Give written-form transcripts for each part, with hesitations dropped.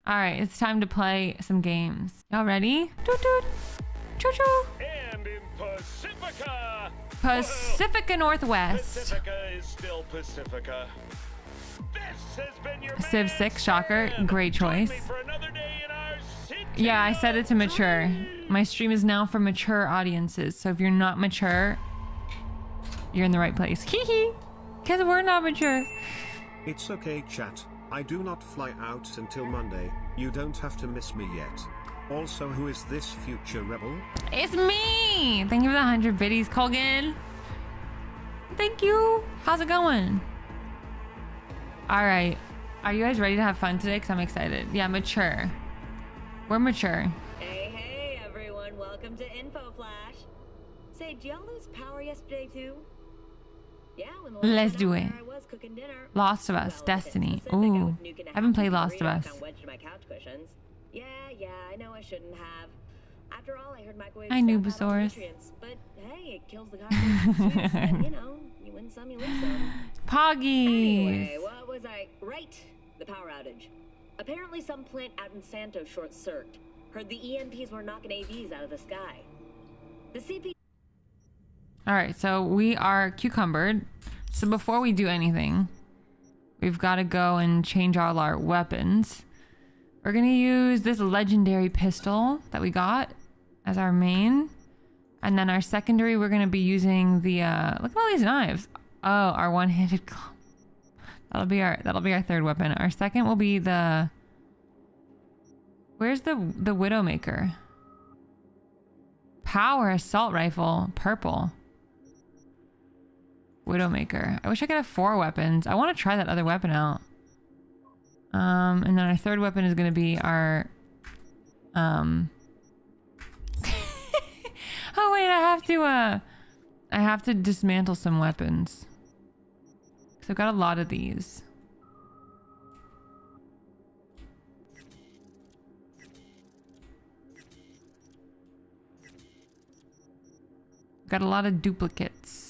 All right, it's time to play some games. Y'all ready? Toot toot. Choo choo. And in Pacifica. Pacifica Northwest. Pacifica is still Pacifica. This has been your Civ 6, shocker. Great choice. Join me for another day in our city. Yeah, I set it to mature. My stream is now for mature audiences. So if you're not mature, you're in the right place. Hee hee. Because we're not mature. It's okay, chat. I do not fly out until Monday. You don't have to miss me yet. Also, who is this future rebel? It's me! Thank you for the 100 biddies, Colgan. Thank you. How's it going? All right. Are you guys ready to have fun today? Because I'm excited. Yeah, mature. We're mature. Hey, everyone. Welcome to Info Flash. Say, did y'all lose power yesterday, too? Yeah, when the Let's do it. I was cooking dinner. Lost of Us, Destiny. Ooh, I haven't played Lost of Us. Yeah, I know I shouldn't have. After all, I heard microwave I knew Basaurus. But hey, it kills the cockroaches, and you know, you win some, you lose some. Poggies. Anyway, what was I? Right, the power outage. Apparently, some plant out in Santo short-circuited. Heard the EMPs were knocking AVs out of the sky. The CP. All right, so we are cucumbered. So before we do anything, we've got to go and change all our weapons. We're going to use this legendary pistol that we got as our main. And then our secondary, we're going to be using the, look at all these knives. Oh, our one-handed club. That'll be our third weapon. Our second will be the, where's the Widowmaker? Power assault rifle, purple. Widowmaker. I wish I could have 4 weapons. I want to try that other weapon out. And then our third weapon is going to be our... Oh wait, I have to dismantle some weapons. So I've got a lot of these. Got a lot of duplicates.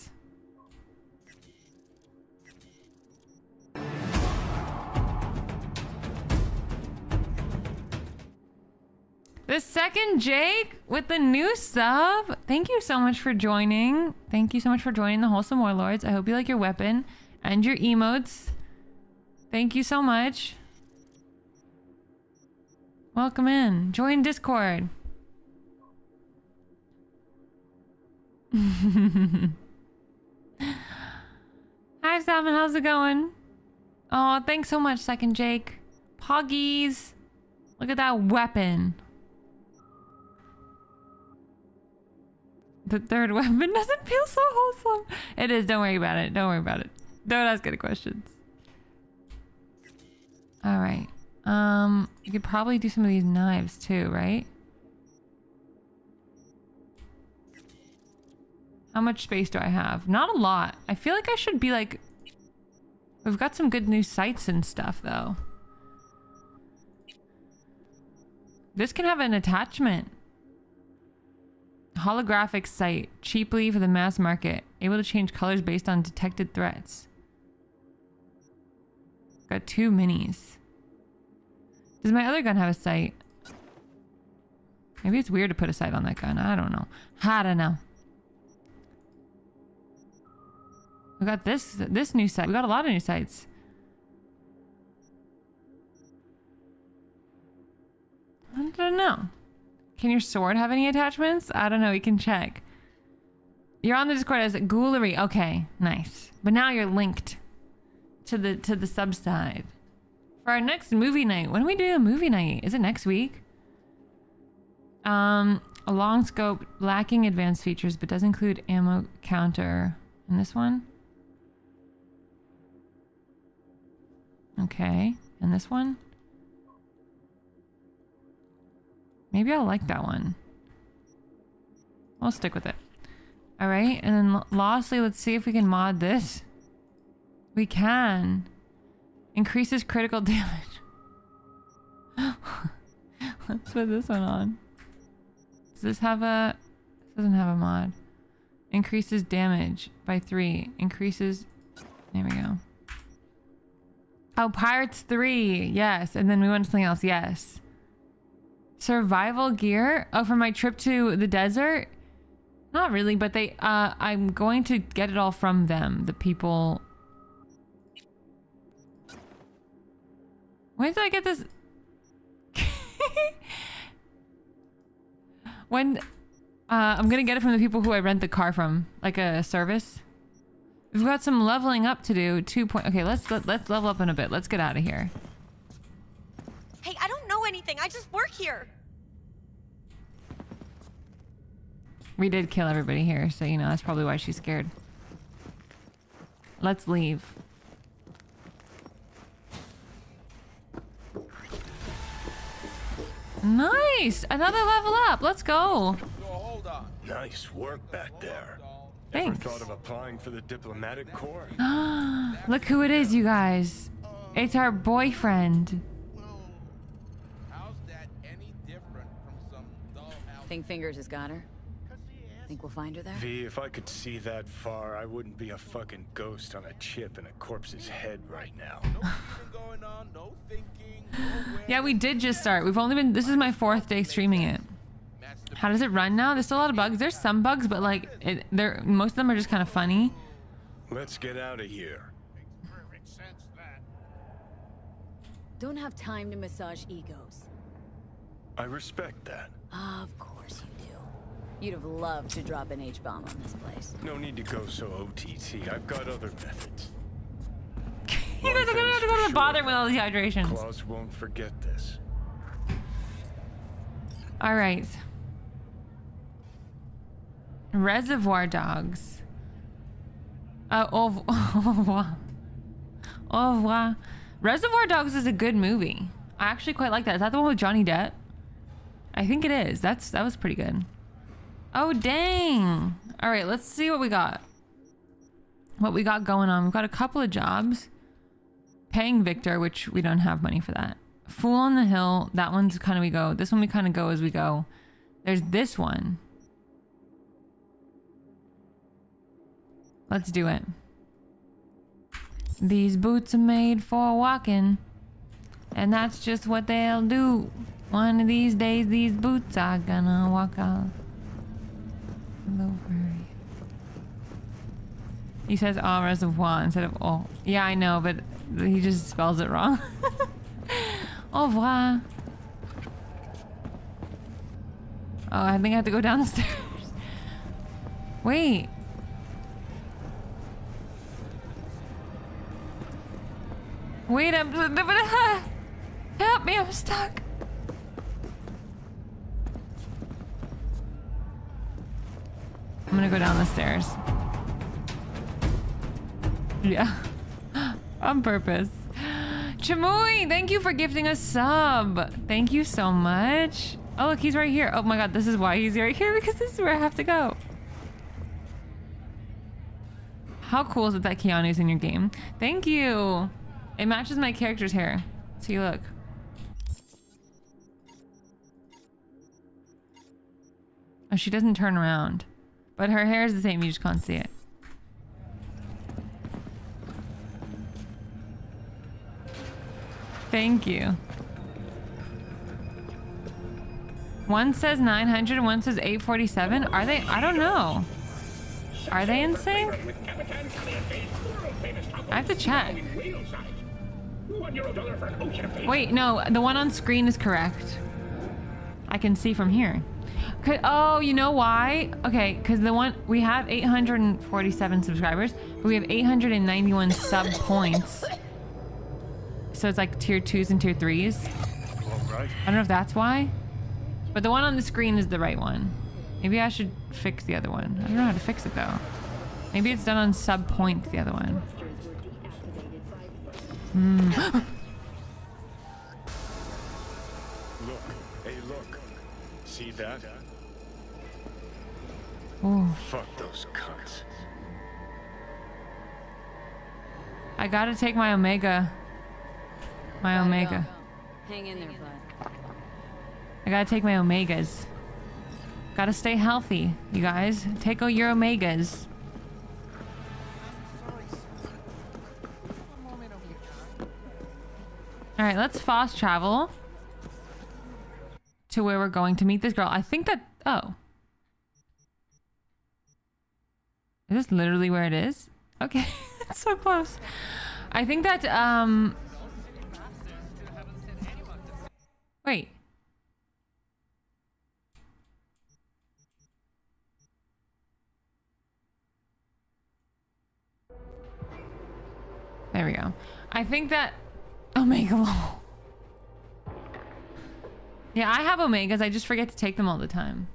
The second Jake with the new sub. Thank you so much for joining. Thank you so much for joining the Wholesome Warlords. I hope you like your weapon and your emotes. Thank you so much. Welcome in. Join Discord. Hi Salmon, how's it going? Oh, thanks so much, second Jake. Poggies. Look at that weapon. The third weapon doesn't feel so wholesome. It is, don't worry about it. Don't worry about it. Don't ask any questions. All right. You could probably do some of these knives too, right? How much space do I have? Not a lot. I feel like I should be like... We've got some good new sights and stuff though. This can have an attachment. Holographic sight. Cheaply for the mass market. Able to change colors based on detected threats. Got 2 minis. Does my other gun have a sight? Maybe it's weird to put a sight on that gun. I don't know. I don't know. We got this new sight. We got a lot of new sights. I don't know. Can your sword have any attachments? I don't know. We can check. You're on the Discord as Ghoulery. Okay, nice. But now you're linked to the sub side. For our next movie night. When do we do a movie night? Is it next week? A long scope, lacking advanced features, but does include ammo counter. And this one? Okay. And this one? Maybe I'll like that one. I'll stick with it. All right. And then lastly, let's see if we can mod this. We can. Increases critical damage. Let's put this one on. Does this have a... This doesn't have a mod. Increases damage by 3. Increases... There we go. Oh, Pirates 3. Yes. And then we went to something else. Yes. Survival gear. Oh, for my trip to the desert? Not really, but they, I'm going to get it all from them. The people. When did I get this? When, I'm gonna get it from the people who I rent the car from. Like a service. We've got some leveling up to do. Okay, let's level up in a bit. Let's get out of here. Hey, I don't know anything. I just work here. We did kill everybody here, so you know that's probably why she's scared. Let's leave. Nice! Another level up. Let's go. Nice work back there. Thanks. Ever thought of applying for the diplomatic corps? Look who it is, you guys. It's our boyfriend. How's that any different from some dollhouse? Think Fingers has got her? Think we'll find her there? V, if I could see that far, I wouldn't be a fucking ghost on a chip in a corpse's head right now. No thinking going on, no thinking, no Yeah, we did just start. We've only been... This is my 4th day streaming it. How does it run now? There's still a lot of bugs. There's some bugs, but like, most of them are just kind of funny. Let's get out of here. Makes perfect sense, that. Don't have time to massage egos. I respect that. Of course you do. You'd have loved to drop an H-bomb on this place. No need to go so OTT. I've got other methods. You guys are gonna have to go to the bathroom with all the dehydrations. Claus won't forget this. All right. Reservoir Dogs. Au revoir. Au revoir. Reservoir Dogs is a good movie. I actually quite like that. Is that the one with Johnny Depp? I think it is. That was pretty good. Oh, dang. All right, let's see what we got. What we got going on. We've got a couple of jobs. Paying Victor, which we don't have money for that. Fool on the Hill. That one's kind of we go. This one we kind of go as we go. There's this one. Let's do it. These boots are made for walking. And that's just what they'll do. One of these days, these boots are gonna walk all over you. He says au reservoir instead of au. Yeah, I know, but he just spells it wrong. Au revoir. Oh, I think I have to go down the stairs. Wait. Wait, help me, I'm stuck. I'm gonna go down the stairs. Yeah. On purpose. Chamoy, thank you for gifting a sub. Thank you so much. Oh, look, he's right here. Oh my god, this is why he's right here, because this is where I have to go. How cool is it that Keanu's in your game? Thank you. It matches my character's hair. See, look. Oh, she doesn't turn around. But her hair is the same, you just can't see it. Thank you. One says 900, one says 847. Are they? I don't know. Are they in sync? I have to check. Wait, no, the one on screen is correct. I can see from here. Oh, you know why? Okay, because the one, we have 847 subscribers, but we have 891 sub points. So it's like tier 2s and tier 3s. I don't know if that's why, but the one on the screen is the right one. Maybe I should fix the other one. I don't know how to fix it though. Maybe it's done on sub points, the other one. Look, hey look. See that? Oh. Fuck those cunts. I gotta take my Omega. My Omega. Go. Hang in there, bud. I gotta take my Omegas. Gotta stay healthy, you guys. Take all your Omegas. All right, let's fast travel to where we're going to meet this girl. I think that... Oh. Is this literally where it is? Okay, it's so close. I think that, wait. There we go. I think that... Omega Law. Yeah, I have Omegas. I just forget to take them all the time.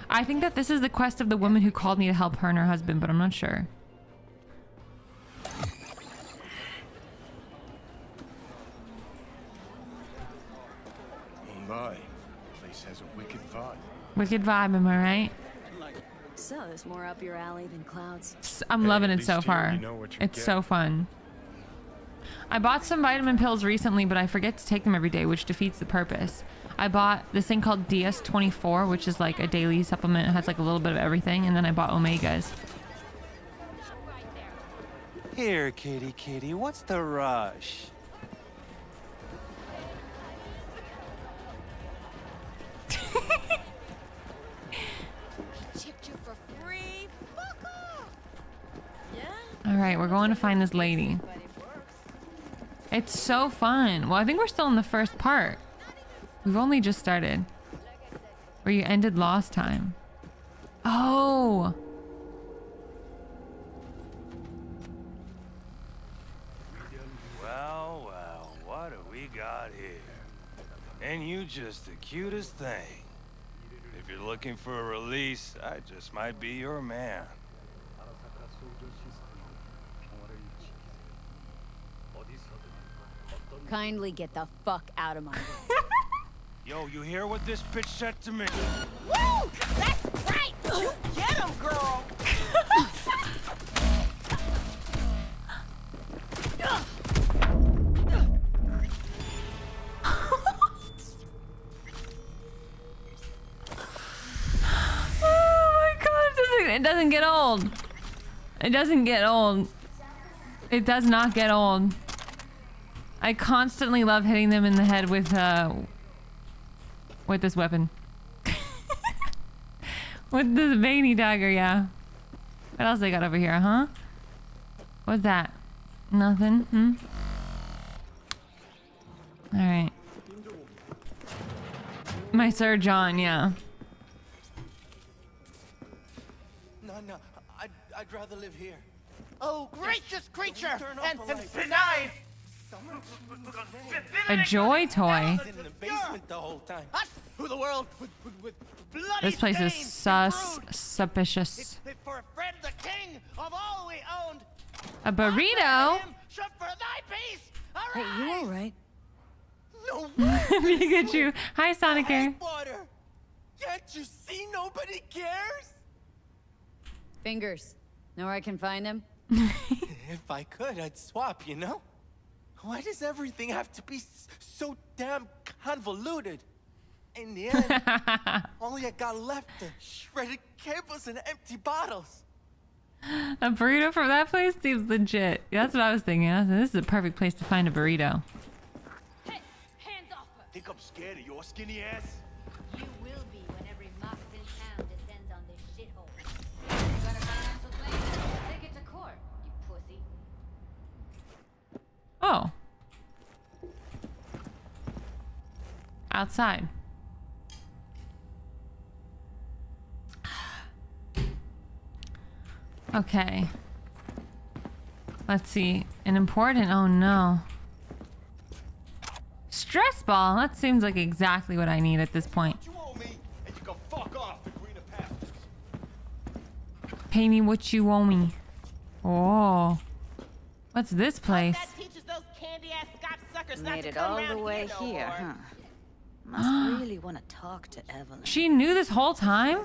I think that this is the quest of the woman who called me to help her and her husband, but I'm not sure. Oh my, place has a wicked vibe. Wicked vibe, am I right? So there's more up your alley than clouds. I'm loving it so far. It's so fun. I bought some vitamin pills recently, but I forget to take them every day, which defeats the purpose. I bought this thing called DS24, which is like a daily supplement. It has like a little bit of everything, and then I bought Omegas. Here, kitty, what's the rush? Chipped you for free. Fuck off. All right, we're going to find this lady. It's so fun. Well, I think we're still in the first part. We've only just started. Where you ended last time. Oh. Well, what do we got here? And you just the cutest thing. If you're looking for a release, I just might be your man. Kindly get the fuck out of my way. Yo, you hear what this bitch said to me? Woo! That's right! You get him, girl! Oh my god, it doesn't get old. It doesn't get old. It does not get old. I constantly love hitting them in the head with this weapon. With this veiny dagger, yeah. What else they got over here, huh? What's that? Nothing? Hmm? Alright. My Sir John, yeah. No, I'd rather live here. Oh, gracious creature! And benign! A joy toy. In the basement the whole time. Us, who the world with bloody This place is stains suspicious. for a friend, the king of all we owned. A burrito? Shut for thy peace. Hey, you all right? No way. Pikachu. Hi, Sonic Air. Water. Can't you see nobody cares? Fingers. Know where I can find him? If I could, I'd swap, you know? Why does everything have to be so damn convoluted? In the end, all I got left are shredded cables and empty bottles. A burrito from that place seems legit. Yeah, that's what I was thinking. This is a perfect place to find a burrito. Hey, hands off her! Think I'm scared of your skinny ass? You will be when every mox in town descends on this shithole. You got a financial claim? Take it to court, you pussy. Oh. Outside. Okay. Let's see. An important... Oh, no. Stress ball? That seems like exactly what I need at this point. You owe me, and you can fuck off the greener pastures. Pay me what you owe me. Oh. What's this place? That teaches those candy-ass cocksuckers not Made to it come all around the way no here, more. huh? Must really want to talk to Evelyn. She knew this whole time?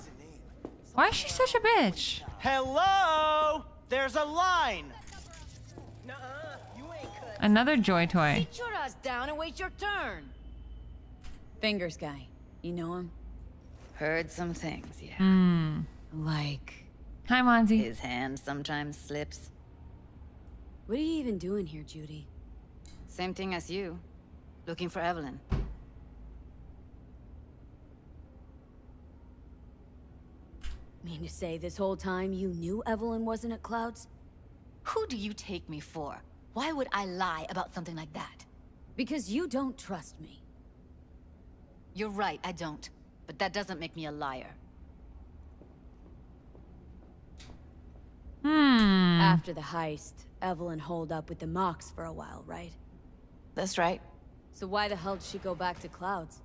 Why is she such a bitch? Hello? There's a line. Nuh-uh, you ain't cut. Another joy toy. Sit your ass down and wait your turn. Fingers guy. You know him? Heard some things, yeah. Hmm. Like... Hi, Monty. his hand sometimes slips. What are you even doing here, Judy? Same thing as you. Looking for Evelyn. Mean to say this whole time you knew Evelyn wasn't at Clouds? Who do you take me for? Why would I lie about something like that? Because you don't trust me. You're right, I don't. But that doesn't make me a liar. After the heist, Evelyn holed up with the Mox for a while, right? That's right. So why the hell did she go back to Clouds?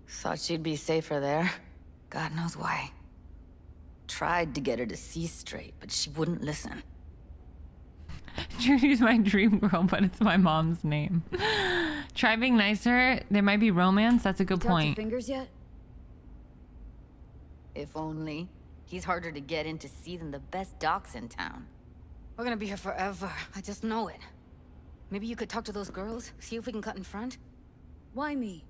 Thought she'd be safer there. God knows why. Tried to get her to see straight, but she wouldn't listen. Judy's my dream girl, but it's my mom's name. Try being nice to her. There might be romance. That's a good point. Talked to Fingers yet? If only. He's harder to get in to see than the best docs in town. We're gonna be here forever. I just know it. Maybe you could talk to those girls, see if we can cut in front? Why me?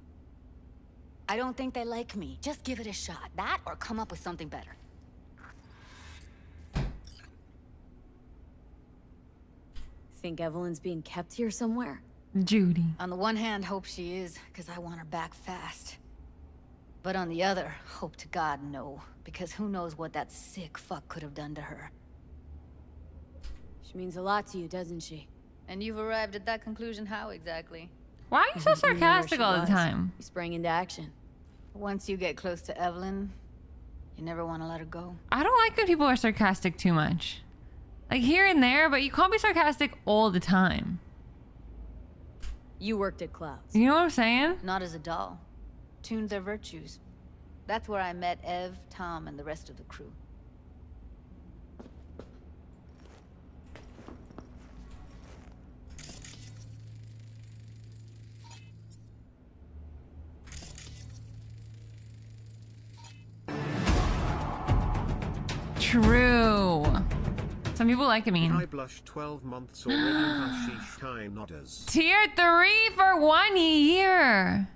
I don't think they like me. Just give it a shot. That or come up with something better. Think Evelyn's being kept here somewhere? Judy. On the one hand, hope she is, because I want her back fast. But on the other, hope to God no, because who knows what that sick fuck could have done to her. She means a lot to you, doesn't she? And you've arrived at that conclusion how exactly? Why are you so sarcastic all the time? You sprang into action. Once you get close to Evelyn, you never want to let her go. I don't like when people are sarcastic too much. Like here and there, but you can't be sarcastic all the time. You worked at Clouds. You know what I'm saying? Not as a doll. Tuned their virtues. That's where I met Ev, Tom, and the rest of the crew. True. Some people like it mean. I blush 12 months already. Hashish kind nodders. Tier 3 for 1 year.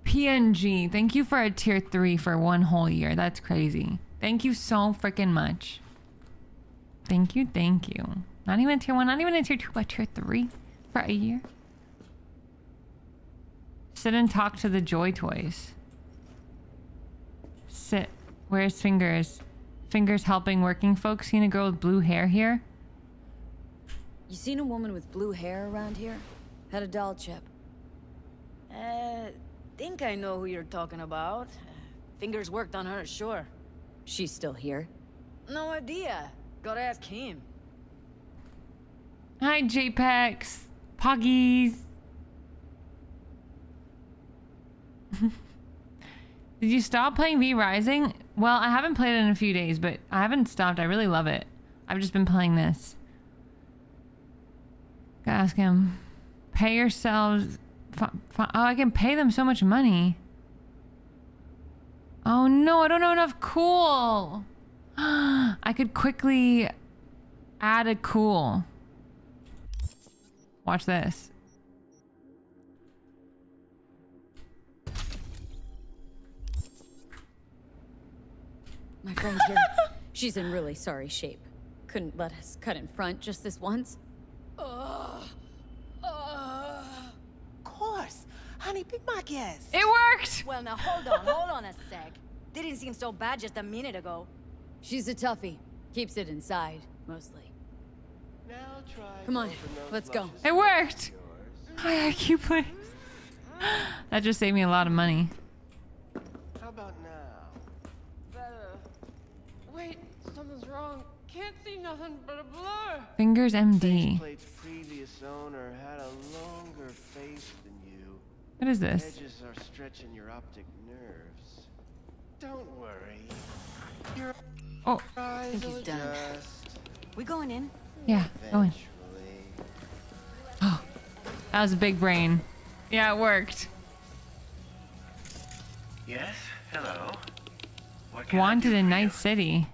PNG. Thank you for a tier 3 for 1 whole year. That's crazy. Thank you so freaking much. Thank you, thank you. Not even a tier 1, not even a tier 2, but tier 3 for a year. Sit and talk to the Joy Toys. Sit. Where's Fingers? Fingers helping working folks. Seen a girl with blue hair here? You seen a woman with blue hair around here? Had a doll chip. Think I know who you're talking about. Fingers worked on her, sure. She's still here? No idea. Gotta ask him. Hi, JPEGs. Poggies. Did you stop playing V Rising? Well, I haven't played it in a few days, but I haven't stopped. I really love it. I've just been playing this. Gotta ask him. Pay yourselves. Oh, I can pay them so much money. Oh no, I don't know enough cool. I could quickly add a cool. Watch this. My friend's here. She's in really sorry shape. Couldn't let us cut in front just this once. Of course. Honey, be my guest. It worked! Well, now hold on a sec. Didn't seem so bad just a minute ago. She's a toughie. Keeps it inside, mostly. Come on, let's go. It worked! Hi, IQ, please. That just saved me a lot of money. How about now? Better. Wait, something's wrong. Can't see nothing but a blur. Fingers MD. Faceplate's previous owner had a longer face than you. What is this? Edges are stretching your optic nerves. Don't worry. Your Oh. I think he's done. We going in? Yeah, go in. Oh, that was a big brain. Yeah, it worked. Yes, hello. What can Wanted in Night City.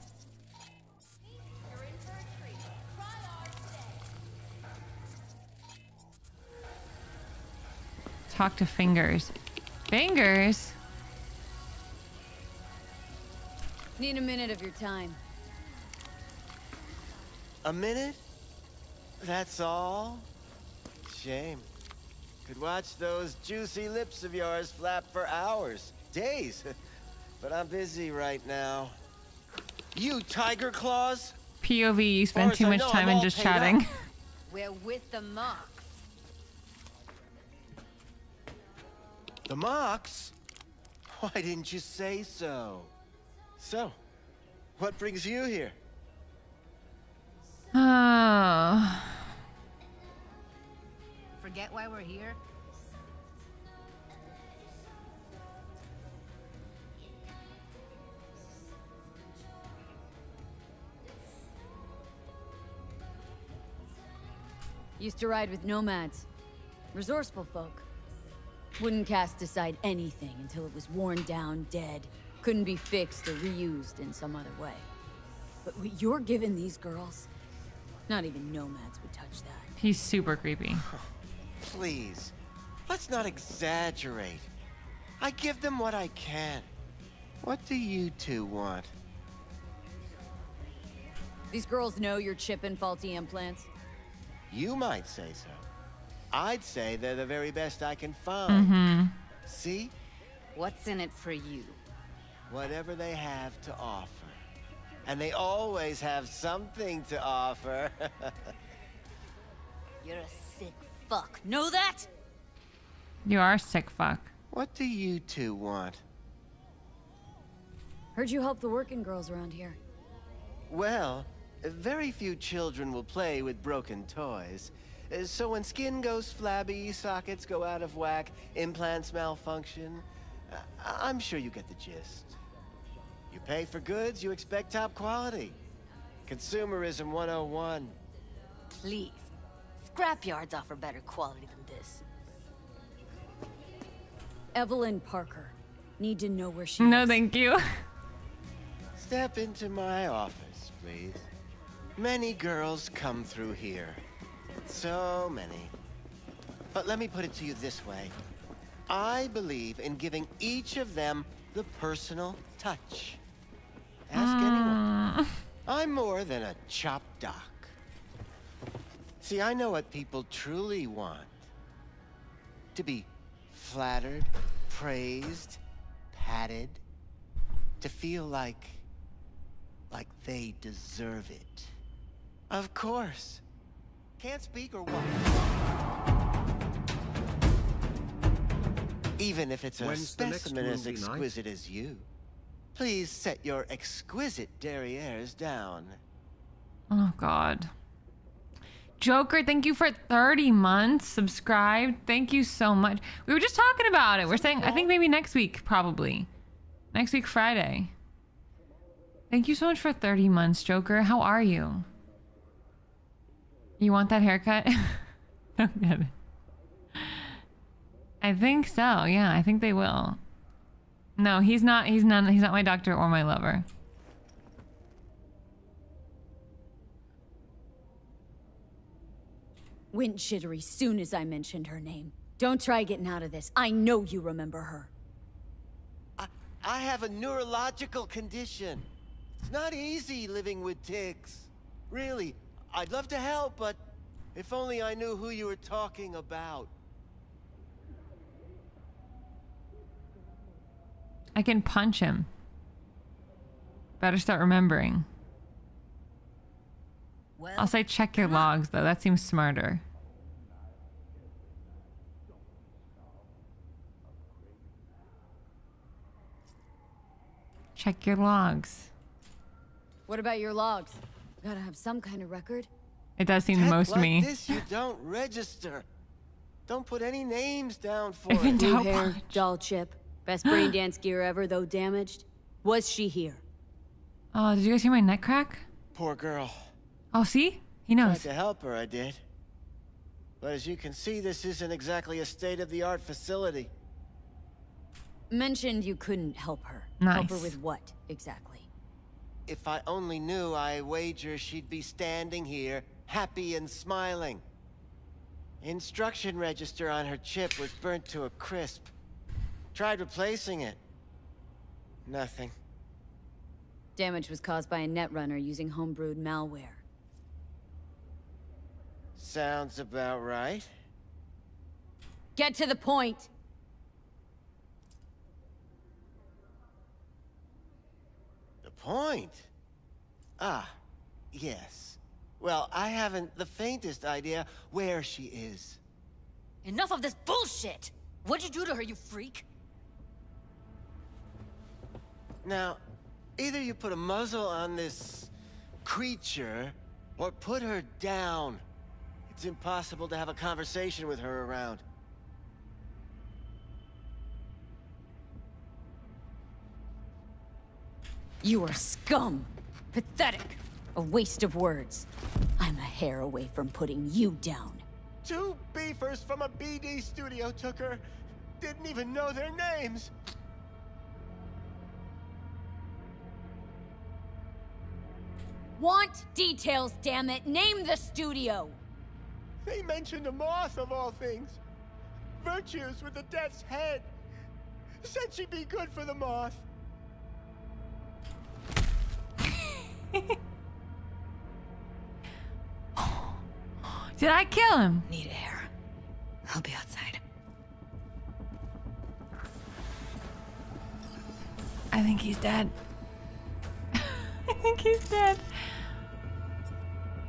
Talk to Fingers. Fingers? Need a minute of your time. A minute? That's all? shame. Could watch those juicy lips of yours flap for hours, days. But I'm busy right now. You tiger claws? POV, you spend too much time in just chatting. We're with the Mox. The Mox? Why didn't you say so? So, what brings you here? Forget why we're here? Used to ride with nomads. Resourceful folk. Wouldn't cast aside anything until it was worn down, dead. Couldn't be fixed or reused in some other way. But what you're giving these girls, not even nomads would touch that. He's super creepy. Please, let's not exaggerate. I give them what I can. What do you two want? These girls know you're chipping faulty implants? You might say so. I'd say they're the very best I can find. See? What's in it for you? Whatever they have to offer. And they always have something to offer. You're a sick fuck. Know that? You are a sick fuck. What do you two want? Heard you help the working girls around here. Well, very few children will play with broken toys. So when skin goes flabby, sockets go out of whack, implants malfunction, I'm sure you get the gist. You pay for goods, you expect top quality. Consumerism 101. Please. Scrapyards offer better quality than this. Evelyn Parker. Need to know where she No, is. thank you. Step into my office, please. Many girls come through here. So many. But let me put it to you this way. I believe in giving each of them the personal touch. Ask anyone. I'm more than a chop doc. See, I know what people truly want. To be flattered, praised, patted. To feel like they deserve it. Of course. Can't speak or what? Even if it's a When's the next specimen as movie night? exquisite as you. Please set your exquisite derrieres down. Oh, God. Joker, thank you for 30 months. Subscribed. Thank you so much. We were just talking about it. We're saying, I think maybe next week, probably. Next week, Friday. Thank you so much for 30 months, Joker. How are you? You want that haircut? Don't get it. I think so. Yeah, I think they will. No, he's not my doctor or my lover. Went jittery soon as I mentioned her name. Don't try getting out of this. I know you remember her. I have a neurological condition. It's not easy living with tics. Really, I'd love to help, but if only I knew who you were talking about. I can punch him. Better start remembering. Well, I'll say check your logs, though. That seems smarter. Check your logs. What about your logs? Gotta have some kind of record. It does seem the Tech most to like me. this, you don't register. Don't put any names down for Even it. Blue Dope hair, Punch. doll chip. Best brain dance gear ever, though damaged. Was she here? Oh, did you guys hear my neck crack? Poor girl. Oh, see? He Tried knows. to help her, I did. But as you can see, this isn't exactly a state-of-the-art facility. Mentioned you couldn't help her. Nice. Help her with what, exactly? If I only knew, I wager she'd be standing here, happy and smiling. Instruction register on her chip was burnt to a crisp. Tried replacing it. Nothing. Damage was caused by a netrunner using homebrewed malware. Sounds about right. Get to the point. The point? Ah, yes. Well, I haven't the faintest idea where she is. Enough of this bullshit! What'd you do to her, you freak? Now, either you put a muzzle on this creature, or put her down. It's impossible to have a conversation with her around. You are scum. Pathetic. A waste of words. I'm a hair away from putting you down. 2 beefers from a BD studio took her. Didn't even know their names. Want details, damn it. Name the studio. They mentioned a moth of all things. Virtues with the death's head. Said she'd be good for the moth. Did I kill him? Need air. I'll be outside. I think he's dead. I think he's dead.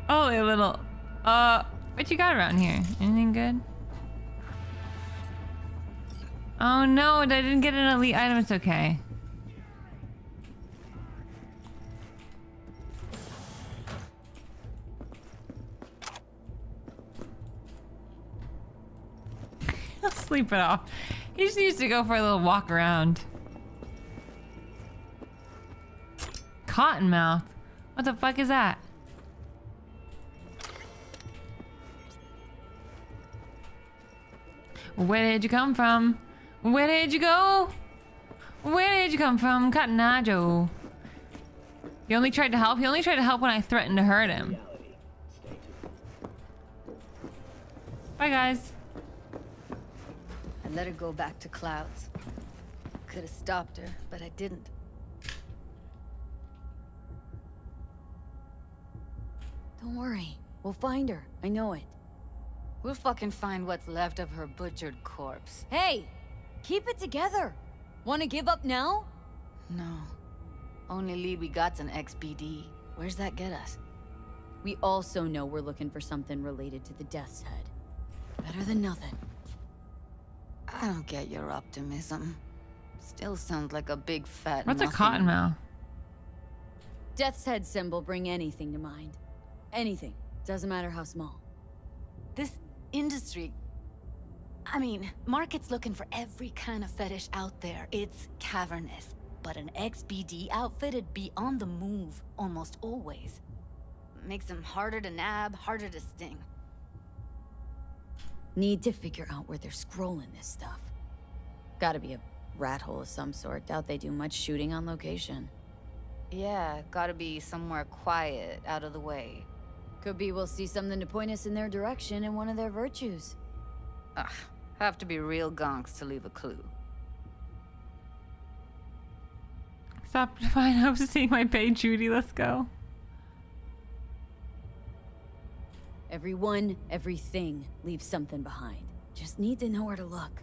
Holy little. What you got around here? Anything good? Oh no, I didn't get an elite item. It's okay. He'll sleep it off. He just needs to go for a little walk around. Cottonmouth? What the fuck is that? Where did you come from? Where did you go? Where did you come from, Cotton Eye Joe? He only tried to help. He only tried to help when I threatened to hurt him. Bye, guys. I let her go back to Clouds. Could have stopped her, but I didn't. Don't worry. We'll find her. I know it. We'll fucking find what's left of her butchered corpse. Hey! Keep it together! Wanna give up now? No. Only lead we got's an XBD. Where's that get us? We also know we're looking for something related to the Death's Head. Better than nothing. I don't get your optimism. Still sounds like a big fat What's nothing. a cottonmouth? Death's Head symbol bring anything to mind. Anything. Doesn't matter how small. This industry... I mean, market's looking for every kind of fetish out there. It's cavernous. But an XBD outfit'd be on the move almost always. Makes them harder to nab, harder to sting. Need to figure out where they're scrolling this stuff. Gotta be a rat hole of some sort. Doubt they do much shooting on location. Yeah, gotta be somewhere quiet, out of the way. Could be we'll see something to point us in their direction in one of their virtues. Ugh, have to be real gonks to leave a clue. Stop fine. I was seeing my page, Judy. Let's go. Everyone, everything leaves something behind. Just need to know where to look.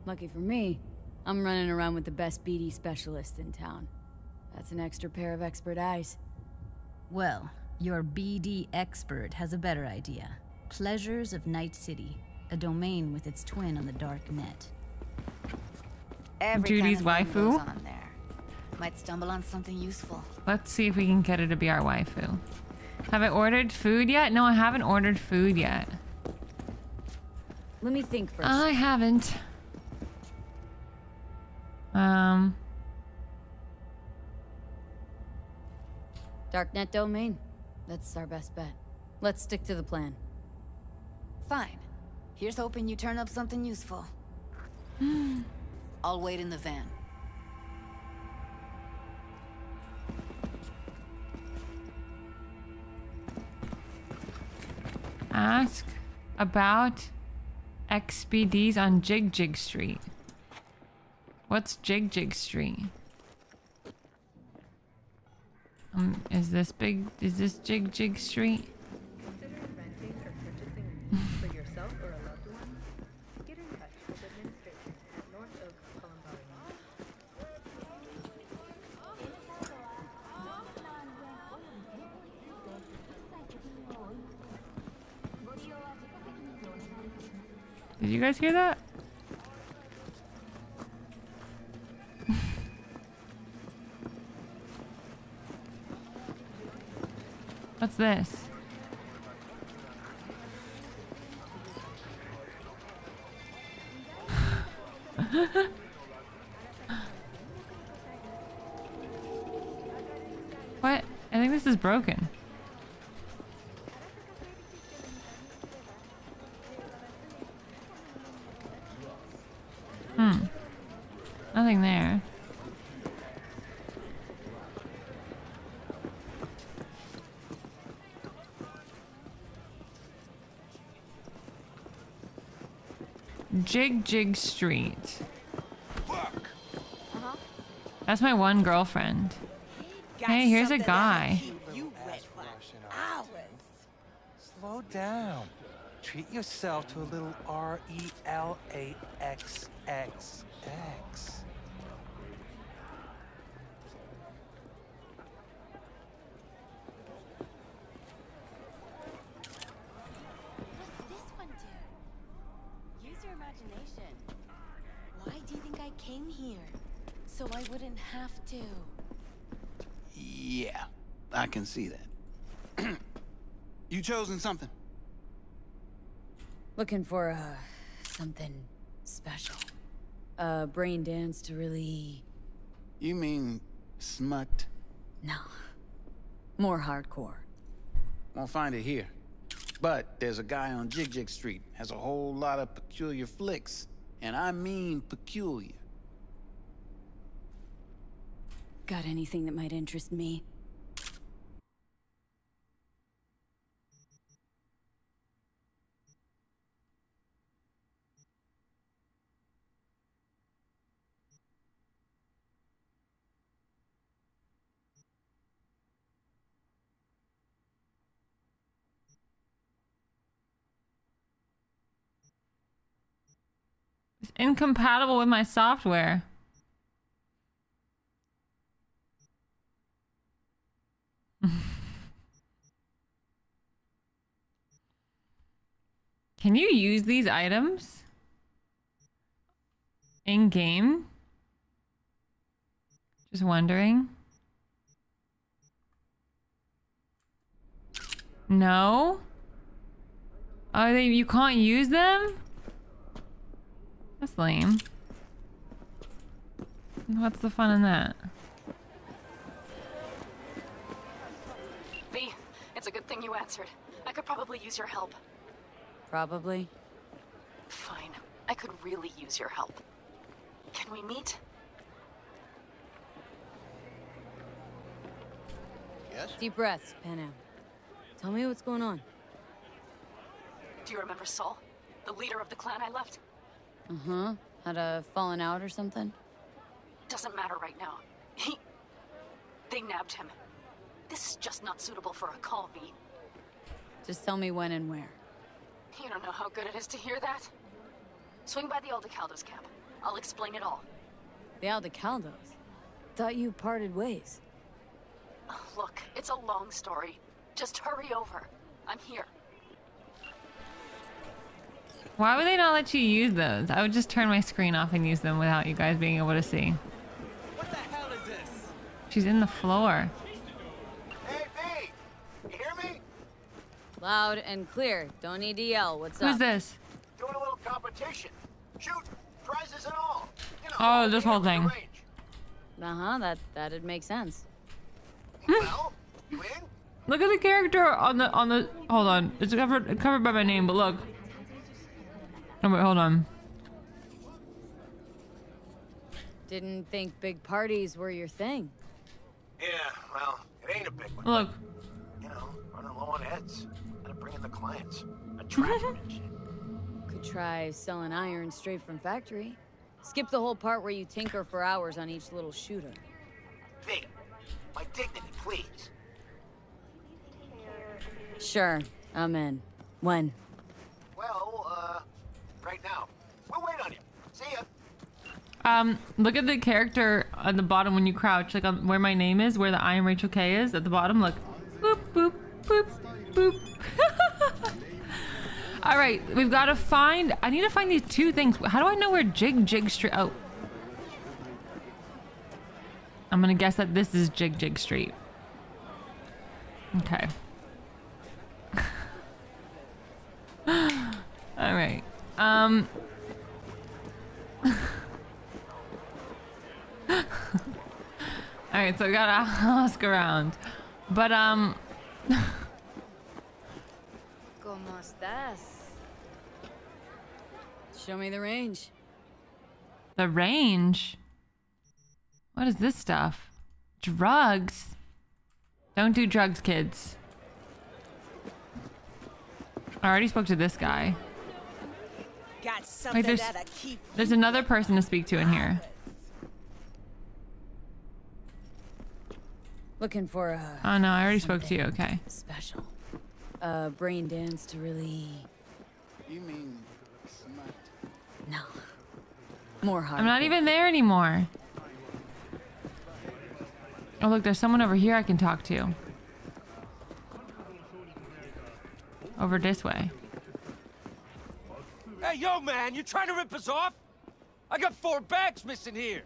Lucky for me, I'm running around with the best BD specialist in town. That's an extra pair of expert eyes. Well, your BD expert has a better idea. Pleasures of Night City, a domain with its twin on the dark net. Every Judy's kind of thing waifu? goes on there. Might stumble on something useful. Let's see if we can get her to be our waifu. Have I ordered food yet? No, I haven't ordered food yet. Let me think first. I haven't. Darknet domain. That's our best bet. Let's stick to the plan. Fine. Here's hoping you turn up something useful. I'll wait in the van. Ask about XBDs on Jig Jig Street. What's Jig Jig Street? Is this Jig Jig Street? Consider renting or purchasing for yourself or a loved one? Get in touch. Did you guys hear that? What's this? What? I think this is broken. Nothing there. Jig Street. That's my one girlfriend. Hey, here's a guy. Slow down. Treat yourself to a little RELAXXX. This one do? Use your imagination. Why do you think I came here? So I wouldn't have to. Yeah, I can see that. You chosen something? Looking for, something special. A brain dance to really... You mean smut? No. More hardcore. Won't find it here. But there's a guy on Jig Street. Has a whole lot of peculiar flicks. And I mean peculiar. Got anything that might interest me? It's incompatible with my software. Can you use these items in game? Just wondering. No? Oh, you can't use them? That's lame. What's the fun in that? V, it's a good thing you answered. I could probably use your help. Probably. Fine. I could really use your help. Can we meet? Yes? Deep breaths, Panam. Tell me what's going on. Do you remember Saul? The leader of the clan I left? Uh-huh. Had a falling out or something? Doesn't matter right now. They nabbed him. This is just not suitable for a call, V. Just tell me when and where. You don't know how good it is to hear that. Swing by the Aldecaldos camp. I'll explain it all. The Aldecaldos? Thought you parted ways. Look, it's a long story. Just hurry over. I'm here. Why would they not let you use those? I would just turn my screen off and use them without you guys being able to see. What the hell is this? She's in the floor. Hey, V! You hear me? Loud and clear. Don't need to yell. What's up? Who's this? Doing a little competition. Shoot, prizes and all. You know, Oh, this whole thing. Uh-huh, that'd make sense. Well, you in? Look at the character on the hold on. It's covered by my name, but look. Oh wait, hold on. Didn't think big parties were your thing. Yeah, well, it ain't a big one. Look. You know, running low on heads. Gotta bring in the clients. Attract them and shit. Could try selling iron straight from factory. Skip the whole part where you tinker for hours on each little shooter. V, my dignity, please. Sure, I'm in. When? Well, right now. We'll wait on you. See ya. Look at the character on the bottom when you crouch, like on where my name is, where the I am Rachel K is at the bottom. Look, boop boop boop boop. All right, we've got to find. I need to find these two things. How do I know where Jig Street? Oh, I'm gonna guess that this is Jig Street. Okay. All right. All right, so we gotta ask around, but ¿Cómo estás? Show me the range. the range. What is this stuff? Drugs. Don't do drugs, kids. I already spoke to this guy. Got something Wait, that'll keep there's another person to speak to in here. Looking for a... Oh no, I already spoke to you. Okay. Special. Brain dance to really... You mean smut? No. More hard. I'm not even there anymore. Oh look, there's someone over here I can talk to. Over this way. Hey, yo, man, you trying to rip us off? I got 4 bags missing here.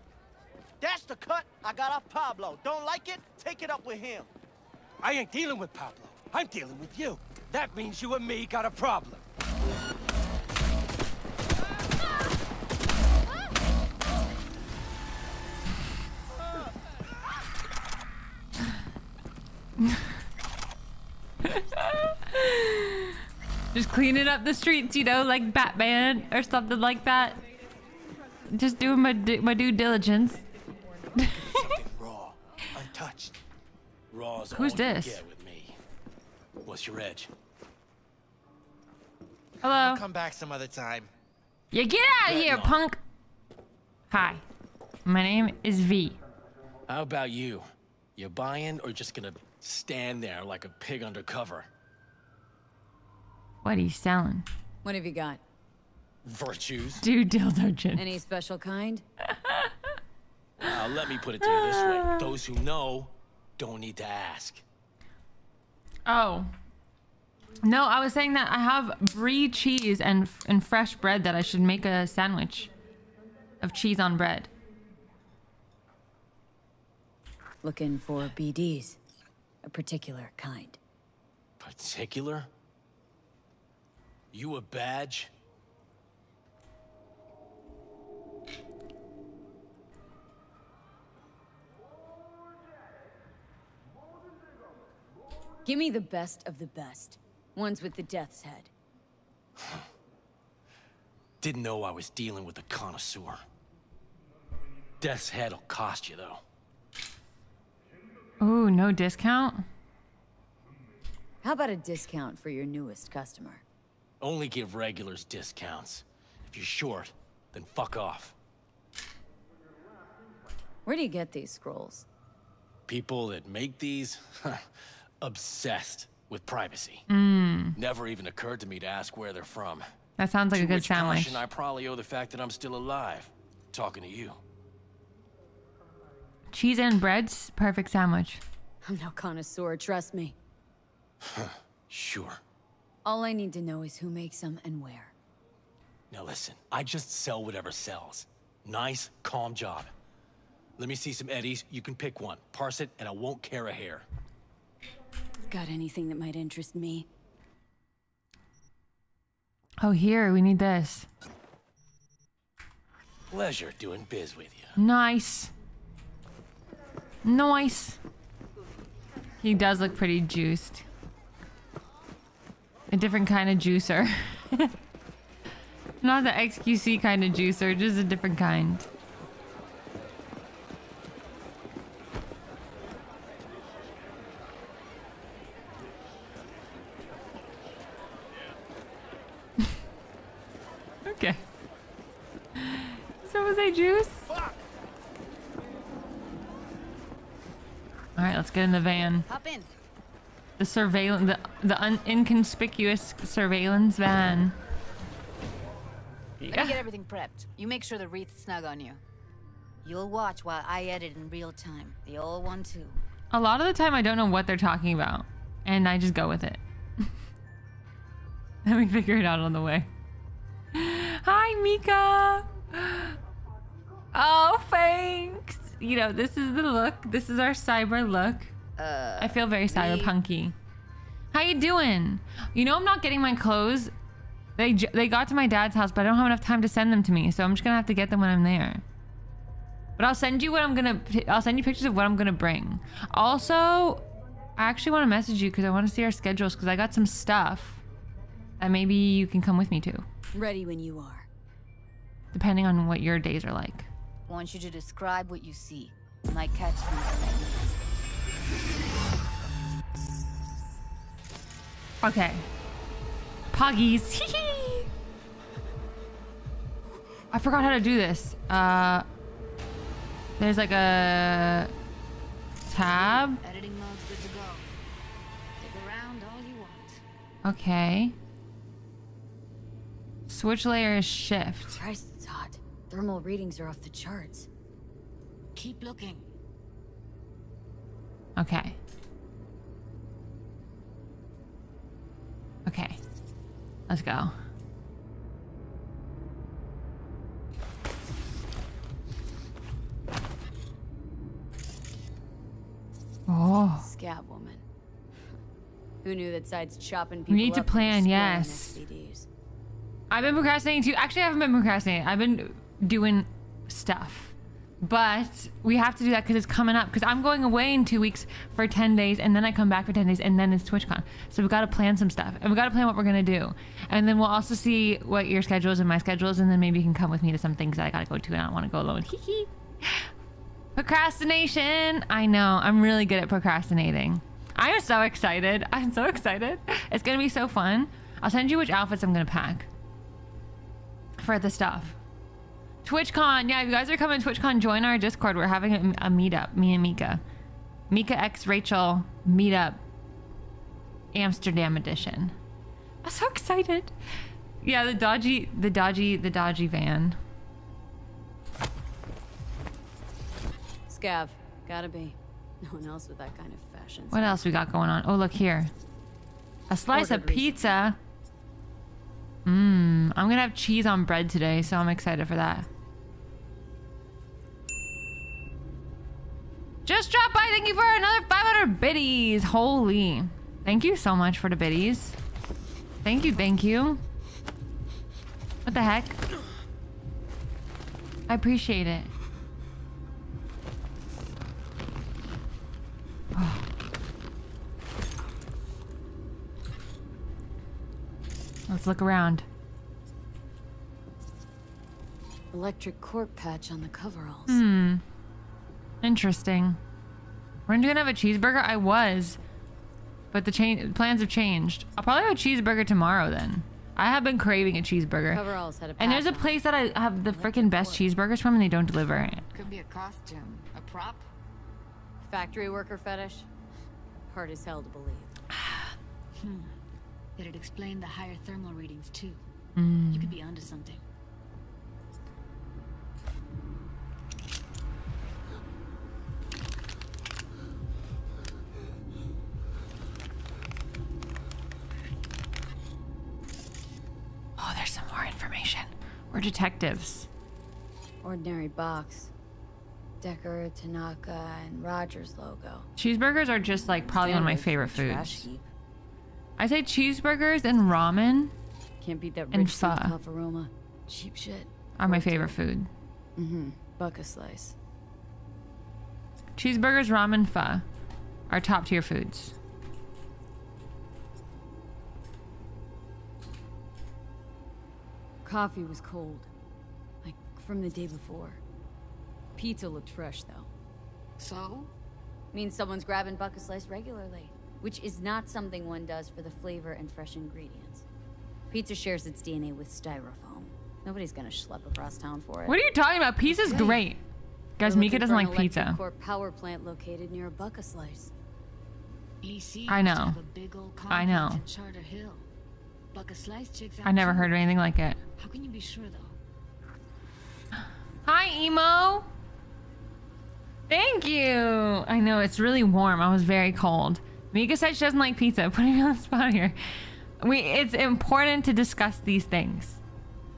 That's the cut I got off Pablo. Don't like it? Take it up with him. I ain't dealing with Pablo. I'm dealing with you. That means you and me got a problem. Just cleaning up the streets, you know, like Batman or something like that. Just doing my due diligence. Raw, untouched. Raw's Who's all you this? get with me. What's your edge? Hello. I'll come back some other time. Yeah, get out of here, punk. Hi, my name is V. How about you? You buying or just gonna stand there like a pig undercover? What are you selling? What have you got? Virtues. Due diligence. Any special kind? Let me put it to you this way. Those who know don't need to ask. Oh. No, I was saying that I have brie cheese and fresh bread that I should make a sandwich of cheese on bread. Looking for BDs. A particular kind. Particular? You a badge? Give me the best of the best. Ones with the death's head. Didn't know I was dealing with a connoisseur. Death's head'll cost you, though. Ooh, no discount? How about a discount for your newest customer? Only give regulars discounts. If you're short, then fuck off. Where do you get these scrolls? People that make these, obsessed with privacy. Never even occurred to me to ask where they're from. That sounds like a To good which sandwich. caution I probably owe the fact that I'm still alive, talking to you. Cheese and bread's perfect sandwich. I'm no connoisseur, trust me. Sure. All I need to know is who makes them and where. Now listen, I just sell whatever sells. Nice, calm job. Let me see some eddies. You can pick one. Parse it, and I won't care a hair. Got anything that might interest me? Oh, here, we need this. Pleasure doing biz with you. Nice. Nice. He does look pretty juiced. A different kind of juicer. Not the XQC kind of juicer, just a different kind. Okay. So was I juice? All right, let's get in the van. Hop in. The surveillance, the inconspicuous surveillance van. Let me get everything prepped. You make sure the wreath's snug on you. You'll watch while I edit in real time. The old one too. A lot of the time I don't know what they're talking about, and I just go with it. Let me figure it out on the way. Hi, Mika. Oh, thanks. You know, this is the look. This is our cyber look. I feel very cyberpunky. How you doing? You know, I'm not getting my clothes. They got to my dad's house, but I don't have enough time to send them to me, so I'm just gonna have to get them when I'm there. But I'll send you I'll send you pictures of what I'm gonna bring. Also, I actually want to message you because I want to see our schedules because I got some stuff that maybe you can come with me to. Ready when you are. Depending on what your days are like. I want you to describe what you see. My catchphrase. Okay. Poggies. I forgot how to do this. There's like a tab. Editing mode's good to go. Dig around all you want. Okay. Switch layer is shift. Christ, it's hot. Thermal readings are off the charts. Keep looking. Okay. Okay. Let's go. Oh. Scab woman. Who knew that sides chopping people We need to up plan, and yes. SVDs? I've been procrastinating too. Actually, I haven't been procrastinating. I've been doing stuff. But we have to do that because it's coming up. Because I'm going away in 2 weeks for 10 days. And then I come back for 10 days. And then it's TwitchCon. So we've got to plan some stuff. And we've got to plan what we're going to do. And then we'll also see what your schedule is and my schedule is. And then maybe you can come with me to some things that I got to go to. And I don't want to go alone. Hee hee. Procrastination. I know. I'm really good at procrastinating. I am so excited. I'm so excited. It's going to be so fun. I'll send you which outfits I'm going to pack for the stuff. TwitchCon. Yeah, if you guys are coming to TwitchCon, join our Discord. We're having a meetup. Me and Mika. Mika x Rachel meetup. Amsterdam edition. I'm so excited. Yeah, the dodgy van. Scav. Gotta be. No one else with that kind of fashion. What else we got going on? Oh, look here. A slice of pizza. I'm gonna have cheese on bread today, so I'm excited for that. Just dropped by. Thank you for another 500 biddies. Holy. Thank you so much for the biddies. Thank you, thank you. What the heck? I appreciate it. Oh. Let's look around. Electric cork patch on the coveralls. Interesting. Weren't you gonna have a cheeseburger? I was. But the plans have changed. I'll probably have a cheeseburger tomorrow then. I have been craving a cheeseburger. Coveralls had a And there's a place that I have the freaking best cheeseburgers from and they don't deliver it. Could be a costume, a prop. Factory worker fetish? Hard as hell to believe. That'd explain the higher thermal readings too. Mm. You could be onto something. Oh, there's some more information. We're detectives. Ordinary box. Decker, Tanaka, and Rogers logo. Cheeseburgers are just like probably one of my favorite Trash foods. heap. I say cheeseburgers and ramen Can't beat that and rich pho puff aroma. Cheap shit. are my favorite food. Buck a slice. Cheeseburgers, ramen, pho are top tier foods. Coffee was cold. Like from the day before. Pizza looked fresh though. So? Means someone's grabbing buck a slice regularly. Which is not something one does for the flavor and fresh ingredients. Pizza shares its DNA with styrofoam. Nobody's gonna schlep across town for it. What are you talking about? Pizza's great. Guys, We're Mika looking doesn't for an like pizza. electric core power plant located near a buck a slice. EC I used to know. have a big old I know. complex at Charter Hill. Buck a slice chicks out I never too. heard of anything like it. How can you be sure though? Hi, Emo. Thank you. I know, it's really warm. I was very cold. Mika said she doesn't like pizza. Putting me on the spot here. It's important to discuss these things.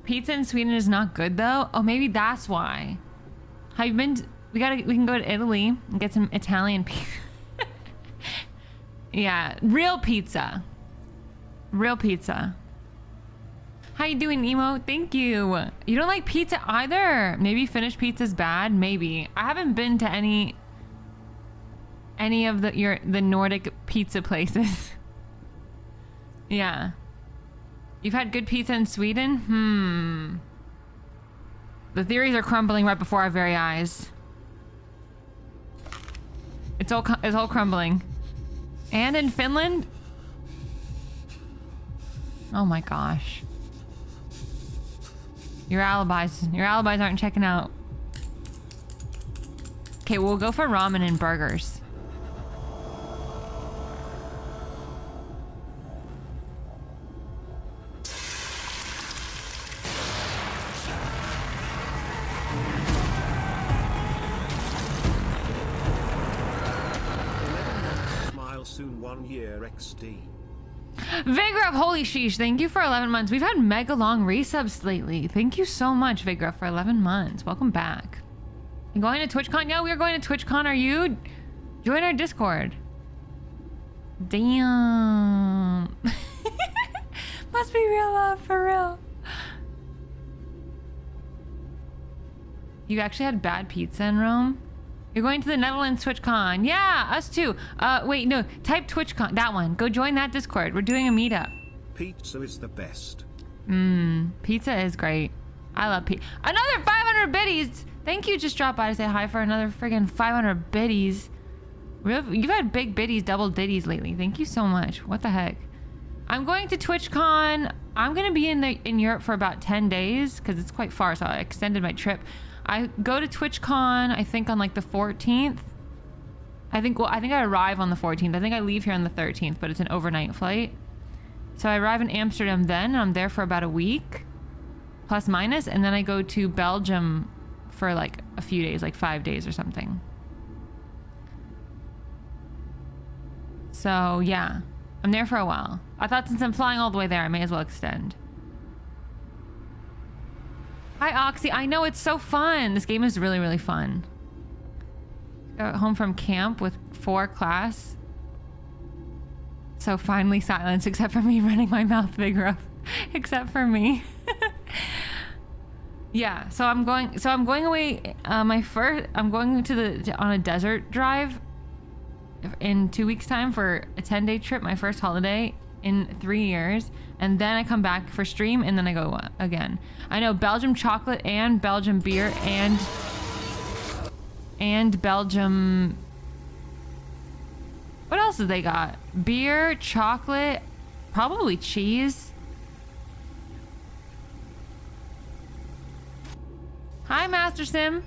Pizza in Sweden is not good though. Oh, maybe that's why. Have you been? We can go to Italy and get some Italian pizza. Yeah, real pizza. Real pizza. How you doing, Nemo? Thank you. You don't like pizza either. Maybe Finnish pizza's bad. Maybe. I haven't been to any of the Nordic pizza places. Yeah. You've had good pizza in Sweden? The theories are crumbling right before our very eyes. It's all crumbling. And in Finland? Oh my gosh. Your alibis aren't checking out. Okay, we'll go for ramen and burgers. Soon 1 year XD. Vigrup, holy sheesh, thank you for 11 months. We've had mega long resubs lately. Thank you so much, Vigrup, for 11 months. Welcome back. You going to TwitchCon? Yeah, we are going to TwitchCon. Are you? Join our Discord. Damn. Must be real love, for real. You actually had bad pizza in Rome? You're going to the Netherlands TwitchCon. Yeah, us too. Wait, no. Type TwitchCon. That one. Go join that Discord. We're doing a meetup. Pizza is the best. Pizza is great. I love pizza. Another 500 biddies. Thank you. Just dropped by to say hi for another friggin' 500 biddies. You've had big biddies, double ditties lately. Thank you so much. What the heck? I'm going to TwitchCon. I'm going to be in Europe for about 10 days because it's quite far, so I extended my trip. I go to TwitchCon, I think on like the 14th. I think I arrive on the 14th. I think I leave here on the 13th, but it's an overnight flight. So I arrive in Amsterdam then, and I'm there for about a week, plus minus, and then I go to Belgium for like a few days, like 5 days or something. So yeah, I'm there for a while. I thought since I'm flying all the way there, I may as well extend. Hi, Oxy. I know, it's so fun. This game is really, really fun. Got home from camp with 4 class. So finally silence, except for me running my mouth big rough. Except for me. Yeah, so I'm going away. I'm going on a desert drive in 2 weeks time for a 10-day trip, my first holiday in 3 years, and then I come back for stream, and then I go again. I know Belgium chocolate and Belgium beer and Belgium. What else have they got? Beer, chocolate, probably cheese. Hi, Master Sim.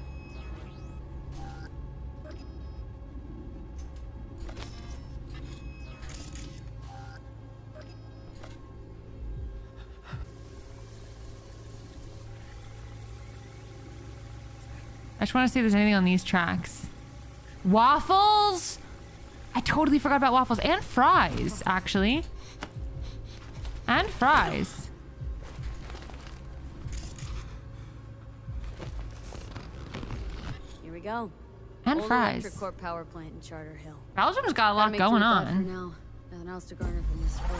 I just want to see if there's anything on these tracks. Waffles? I totally forgot about waffles. And fries, actually. And fries. Here we go. And Old fries. Electric Corp power plant in Charter Hill. Belgium's got a lot going on. For now. Nothing else to garner from this sport.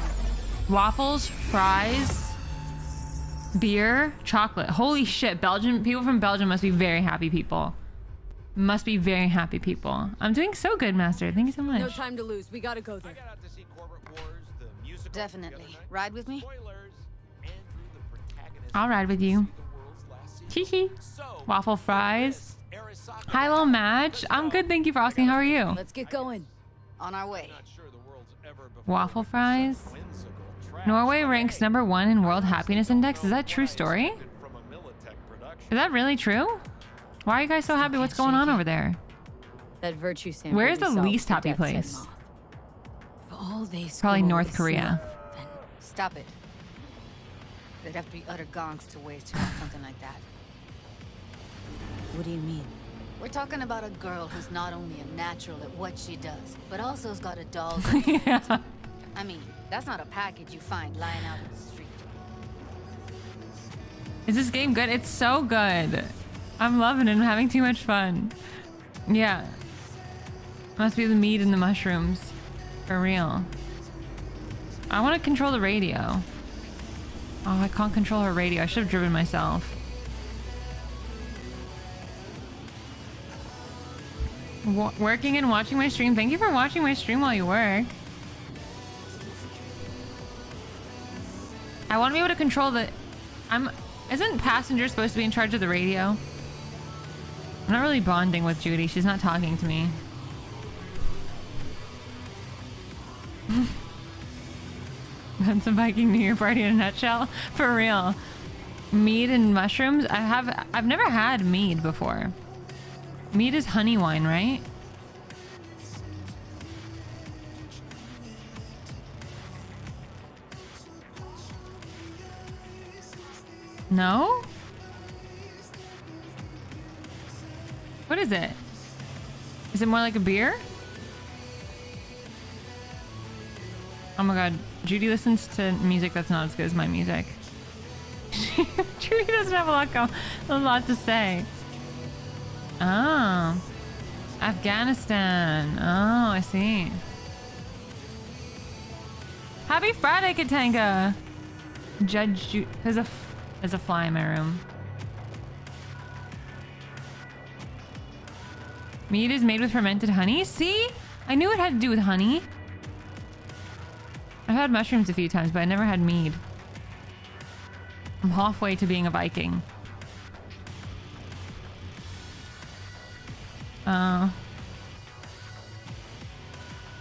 Waffles, fries, beer, chocolate. Holy shit, Belgium. People from Belgium must be very happy people. Must be very happy people. I'm doing so good, Master. Thank you so much. No time to lose. We gotta go there. Definitely. Ride with me? I'll ride with you. Hee. Waffle fries. Hi, little Madge. I'm good, thank you for asking. How are you? Let's get going. On our way. Waffle fries. Norway ranks #1 in World Happiness Index. Is that a true story? Is that really true? Why are you guys so happy? What's going on over there? That virtue sample. Where's the least happy place? Probably North Korea. Stop it. They'd have to be utter gonks to waste something like that. What do you mean? We're talking about a girl who's not only a natural at what she does, but also has got a doll's Yeah. I mean, That's not a package you find lying out in the street. Is this game good? It's so good. I'm loving it. I'm having too much fun. Yeah. Must be the meat and the mushrooms. For real. I want to control the radio. Oh, I can't control her radio. I should have driven myself. Working and watching my stream. Thank you for watching my stream while you work. I want to be able to control the... Isn't passenger supposed to be in charge of the radio? I'm not really bonding with Judy. She's not talking to me. That's a Viking New Year party in a nutshell. For real. Mead and mushrooms. I've never had mead before. Mead is honey wine, right? No? What is it? Is it more like a beer? Oh my god, Judy listens to music that's not as good as my music. Judy doesn't have a lot to say. Oh. Afghanistan. Oh, I see. Happy Friday, Katanka! Judge Judy. There's a fly in my room. Mead is made with fermented honey? See? I knew it had to do with honey. I've had mushrooms a few times, but I never had mead. I'm halfway to being a Viking.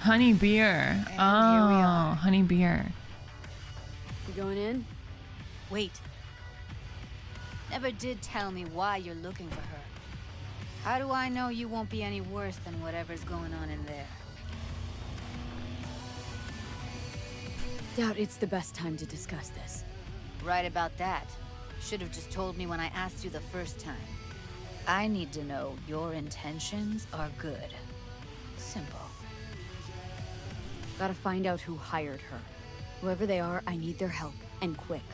Honey beer. Oh, honey beer. You going in? Wait. Never did tell me why you're looking for her. How do I know you won't be any worse than whatever's going on in there? Doubt it's the best time to discuss this. Right about that. Should have just told me when I asked you the first time. I need to know your intentions are good. Simple. Gotta find out who hired her. Whoever they are, I need their help, and quick.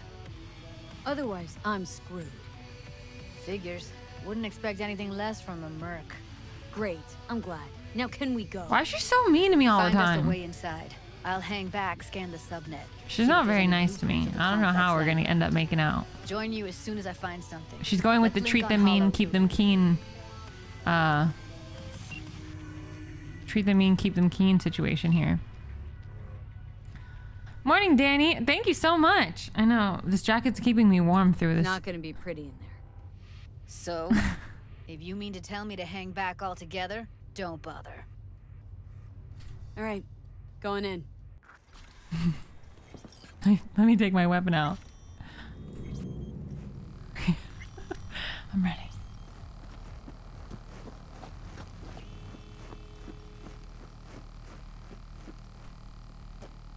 Otherwise, I'm screwed. Figures. Wouldn't expect anything less from a merc. Great. I'm glad. Now can we go? Why is she so mean to me all the time? Find us a way inside. I'll hang back, scan the subnet. She's not very nice to me. I don't know how we're gonna end up making out. Join you as soon as I find something. She's going with the treat them mean, keep them keen. Treat them mean, keep them keen situation here. Morning, Danny. Thank you so much. I know this jacket's keeping me warm through this. Not gonna be pretty in there. So, if you mean to tell me to hang back altogether, don't bother. All right, going in. Let me take my weapon out. I'm ready.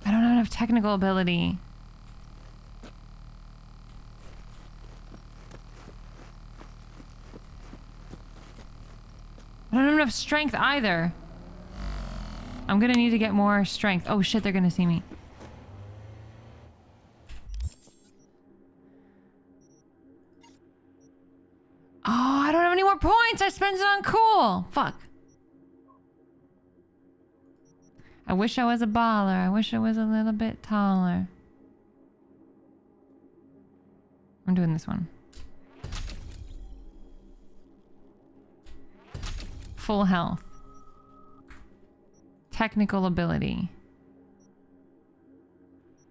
I don't have enough technical ability. I don't have enough strength either. I'm gonna need to get more strength. Oh shit, they're gonna see me. Oh, I don't have any more points. I spent it on cool. Fuck. I wish I was a baller. I wish I was a little bit taller. I'm doing this one. Full health. Technical ability.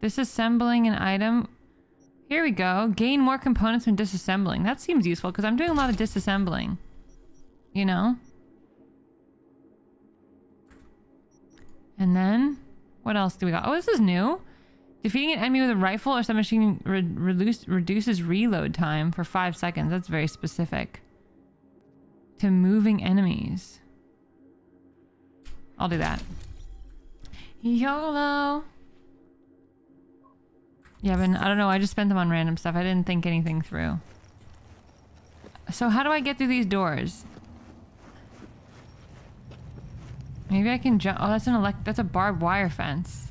Disassembling an item. Here we go. Gain more components when disassembling. That seems useful because I'm doing a lot of disassembling. You know? And then, what else do we got? Oh, this is new. Defeating an enemy with a rifle or submachine reduces reload time for 5 seconds. That's very specific. To moving enemies. I'll do that. YOLO. Yeah, but I don't know. I just spent them on random stuff. I didn't think anything through. So how do I get through these doors? Maybe I can jump. Oh, that's a barbed wire fence.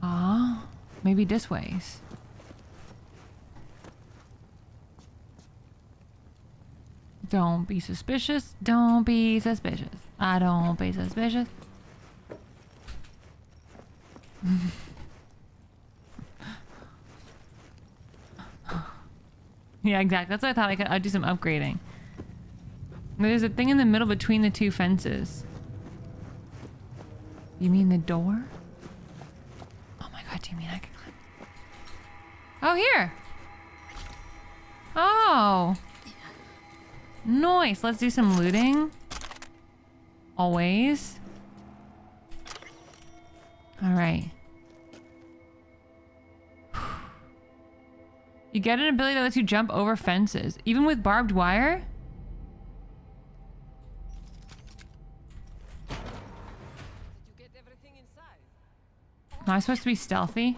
Ah, maybe this ways. Don't be suspicious. Don't be suspicious. I don't be suspicious. Yeah, exactly. That's what I thought. I'd do some upgrading. There's a thing in the middle between the two fences. You mean the door? Oh my god, do you mean I can climb? Oh, here! Oh! Nice! Let's do some looting. Always. Alright. You get an ability that lets you jump over fences, even with barbed wire? Am I supposed to be stealthy?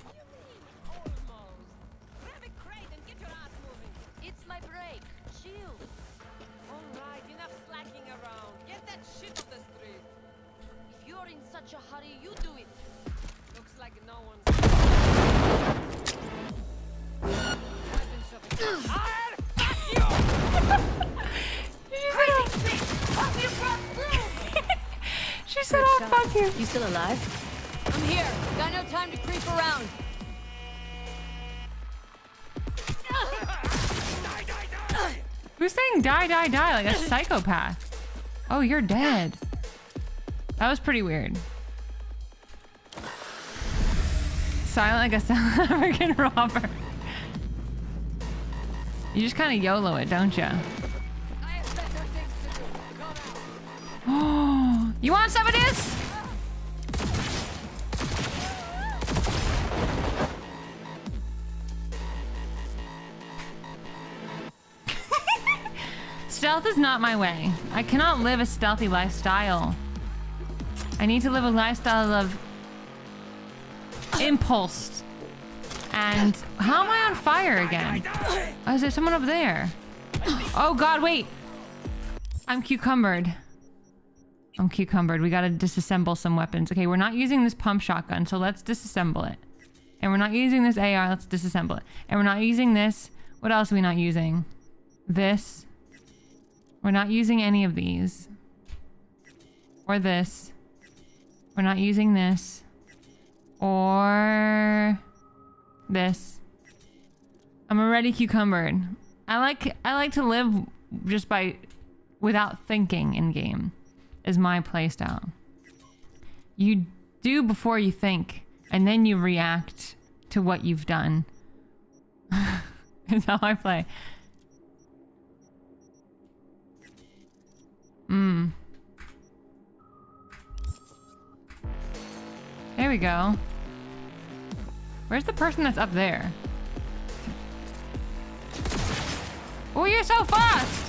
It's my break. Chill. Alright, enough slacking around. Get that shit off the street. If you're in such a hurry, you do it. Looks like no one's... She said, "Oh, fuck you." You still alive? I'm here. Got no time to creep around. Who's saying die, die, die like a psychopath? Oh, you're dead. That was pretty weird. Silent like a South African robber. You just kind of YOLO it, don't ya? Oh, you want some of this? Stealth is not my way. I cannot live a stealthy lifestyle. I need to live a lifestyle of impulse. And how am I on fire again? Oh, is there someone up there? Oh god, wait. I'm cucumbered. I'm cucumbered. We gotta disassemble some weapons. Okay, we're not using this pump shotgun, so let's disassemble it. And we're not using this AR, let's disassemble it. And we're not using this. What else are we not using? This. We're not using any of these. Or this. We're not using this. Or this. I'm already cucumbered. I like to live just without thinking in game. Is my playstyle. You do before you think, and then you react to what you've done. Is how I play. There we go. Where's the person that's up there? Oh, you're so fast!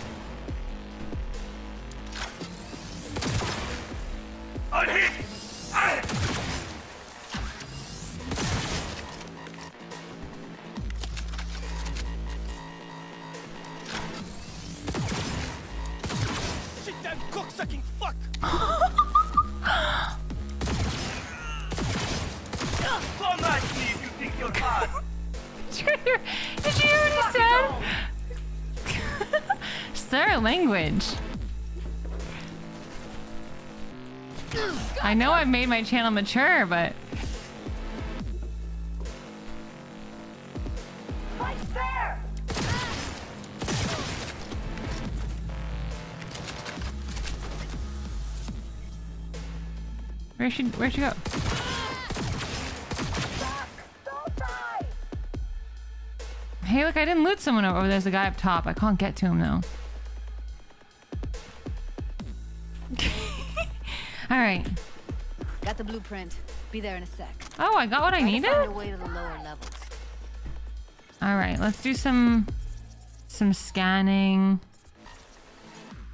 Shit, damn cock-sucking fuck! Don't ask me if you think you're hard. Did you hear what he said? Sir, language. I know I've made my channel mature, but... Right there! Where'd she go? Hey, look, I didn't loot someone over. Oh, there's a guy up top. I can't get to him, though. Alright. Got the blueprint. Be there in a sec. Oh, I got what I needed? Find a way to the lower levels. Alright, let's do some scanning.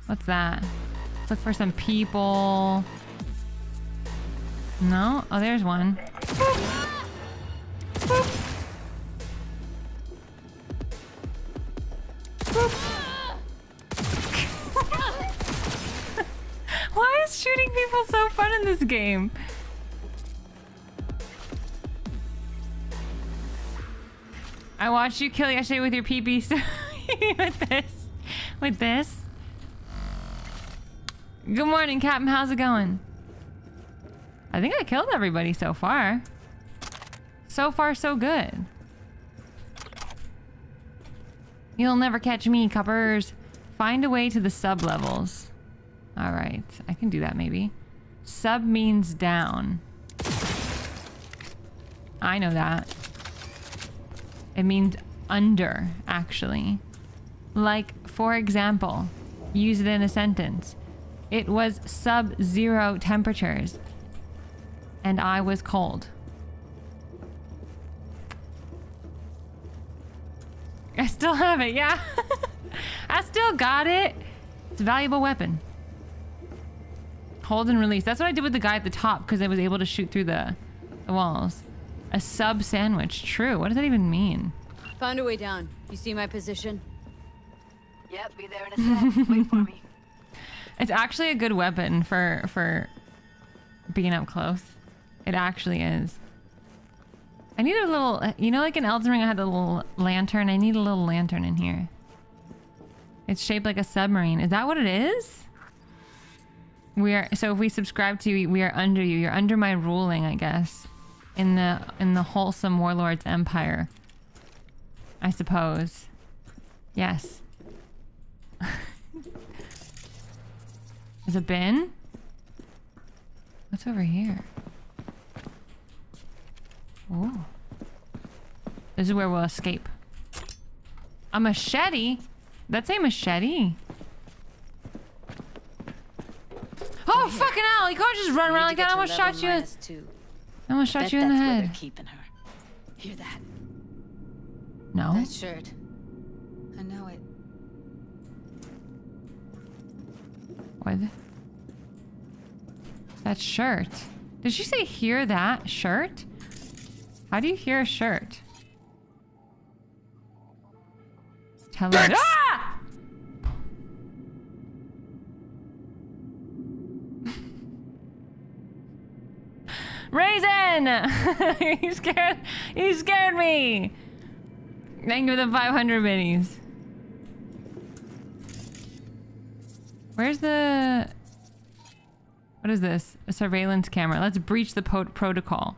What's that? Let's look for some people. No? Oh, there's one. Boop. Boop. Boop. Why is shooting people so fun in this game? I watched you kill yesterday with your PP with this. Good morning, Captain. How's it going? I think I killed everybody so far. So far, so good. You'll never catch me, cuppers. Find a way to the sub-levels. Alright, I can do that maybe. Sub means down. I know that. It means under, actually. Like, for example, use it in a sentence. It was sub-zero temperatures. And I was cold. I still have it, yeah. I still got it. It's a valuable weapon. Hold and release. That's what I did with the guy at the top because I was able to shoot through the walls. A sub sandwich. True. What does that even mean? Found a way down. You see my position? Yep, be there in a sec. Wait for me. It's actually a good weapon for being up close. It actually is. I need a little, you know, like in Elden Ring I had a little lantern. I need a little lantern in here. It's shaped like a submarine. Is that what it is? So if we subscribe to you, we are under you. You're under my ruling, I guess. In the wholesome warlord's empire. I suppose. Yes. There's a bin? What's over here? Oh. This is where we'll escape. A machete? That's a machete. Oh, fucking hell! You can't just run around like that. I almost shot you. I almost shot you in the head. Keeping her. Hear that? No. That shirt. I know it. What? That shirt. Did she say hear that shirt? How do you hear a shirt? Tell her. Ah! Raisin! You scared me! Thank you for the 500 minis. Where's the... What is this? A surveillance camera. Let's breach the protocol.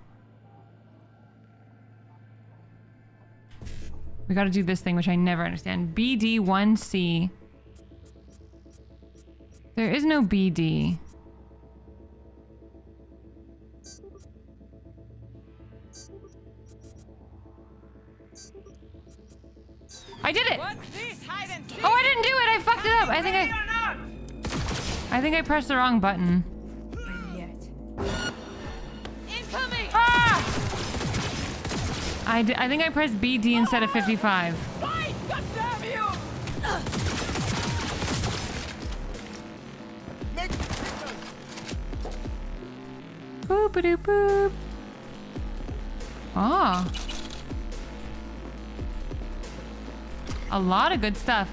We gotta do this thing, which I never understand. BD1C. There is no BD. I did it! Oh, I didn't do it! I fucked it up! I think I pressed the wrong button. Incoming! Ah! I think I pressed BD instead of 55. Fight! God damn you! Boop-a-doop boop. Oh. A lot of good stuff.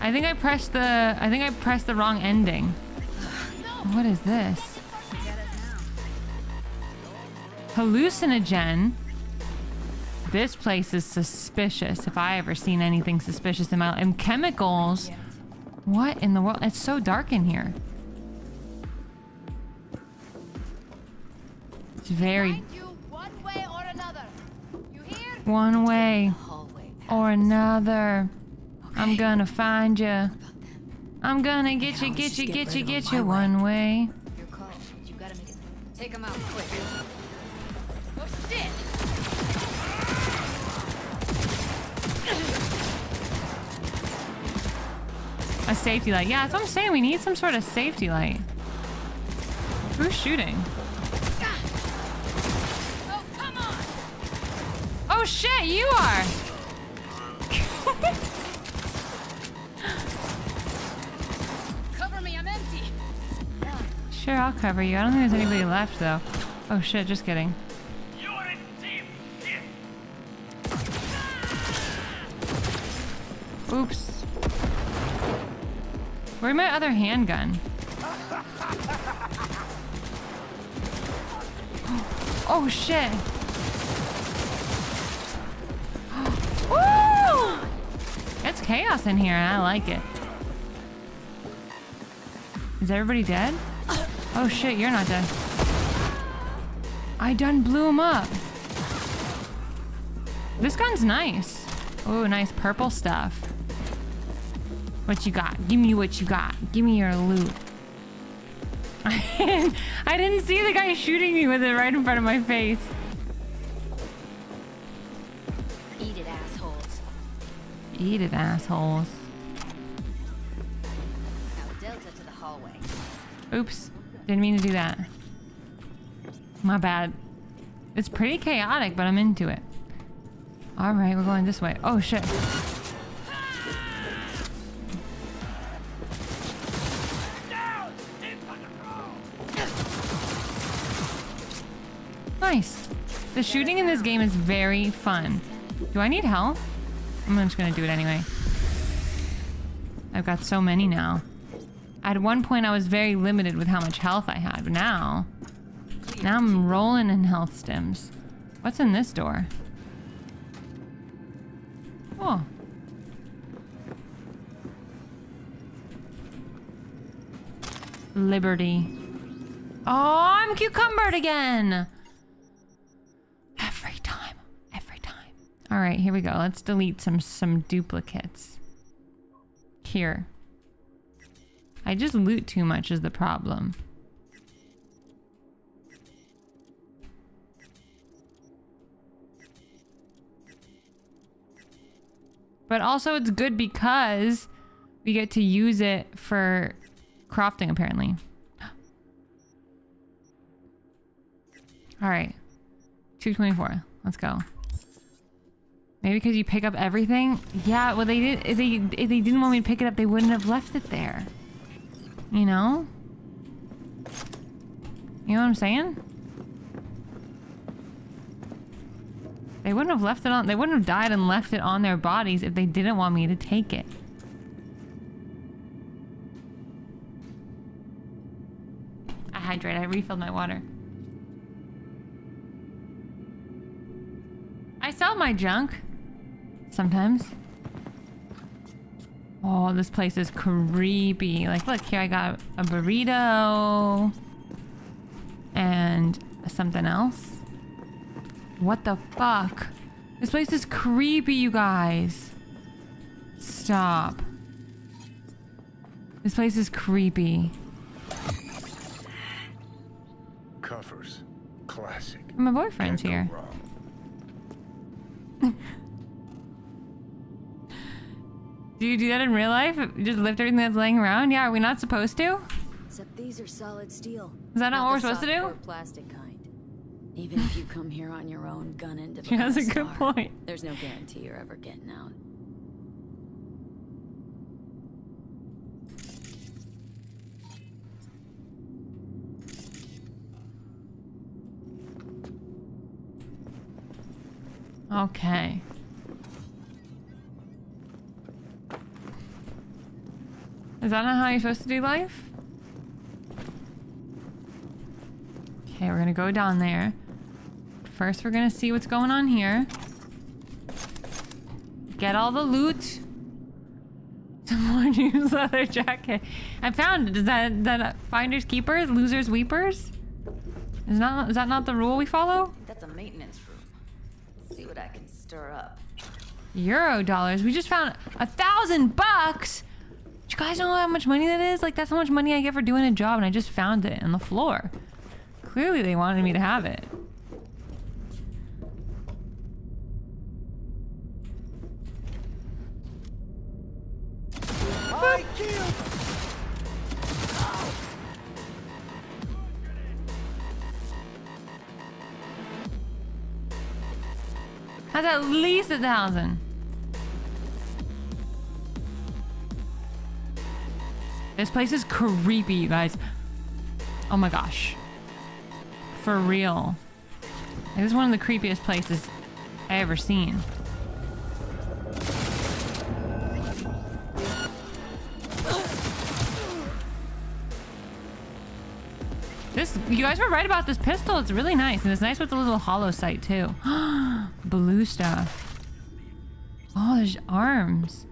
I think I pressed the wrong ending. What is this? Hallucinogen. This place is suspicious. If I ever seen anything suspicious in my life. And chemicals. What in the world? It's so dark in here. It's very... One way or another. You hear? One way or another. Okay. I'm gonna find you. I'm gonna get you one way. Your call. You gotta make it. Take him out quick. Oh shit! A safety light. Yeah, that's what I'm saying. We need some sort of safety light. Who's shooting? Oh, come on! Oh shit, you are! Cover me, I'm empty. Sure, I'll cover you. I don't think there's anybody left, though. Oh shit, just kidding. Oops. Where's my other handgun? Oh shit. Woo! It's chaos in here, and I like it. Is everybody dead? Oh shit, you're not dead. I done blew him up. This gun's nice. Oh, nice purple stuff. What you got? Give me what you got. Give me your loot. I didn't see the guy shooting me with it right in front of my face. Eat it, assholes. Eat it, assholes. Now Delta to the hallway. Oops. Didn't mean to do that. My bad. It's pretty chaotic, but I'm into it. Alright, we're going this way. Oh, shit. Nice. The shooting in this game is very fun. Do I need help? I'm just gonna do it anyway. I've got so many now. At one point I was very limited with how much health I had, but now I'm rolling in health stims. What's in this door? Oh. Liberty. Oh, I'm cucumbered again! Every time. Every time. Alright, here we go. Let's delete some duplicates. Here. I just loot too much is the problem. But also it's good because we get to use it for crafting apparently. Alright. 224. Let's go. Maybe because you pick up everything? Yeah, well they did if they didn't want me to pick it up, they wouldn't have left it there. You know? You know what I'm saying? They wouldn't have left it on, they wouldn't have died and left it on their bodies if they didn't want me to take it. I hydrate, I refilled my water. I sell my junk. Sometimes. Oh, this place is creepy. Like, look, here I got a burrito. And something else. What the fuck? This place is creepy, you guys. Stop. This place is creepy. Cuffers. Classic. My boyfriend's here. Do you do that in real life? You just lift everything that's laying around? Yeah, are we not supposed to? Except these are solid steel. Is that not what we're supposed to do? Plastic kind. Even if you come here on your own, gunning to She has a good star, point. There's no guarantee you're ever getting out. Okay. Is that not how you're supposed to do life? Okay, we're gonna go down there. First, we're gonna see what's going on here. Get all the loot. Some more Nunes leather jacket. I found it. Is that finders keepers, losers weepers? Is that not the rule we follow? That's a maintenance room. Let's see what I can stir up. Euro dollars. We just found $1,000. You guys know how much money that is? Like, that's how much money I get for doing a job, and I just found it on the floor. Clearly, they wanted me to have it. I killed. That's at least 1,000. This place is creepy, you guys. Oh my gosh. For real. This is one of the creepiest places I ever seen. You guys were right about this pistol. It's really nice. And it's nice with the little hollow sight too. Blue stuff. Oh, there's arms.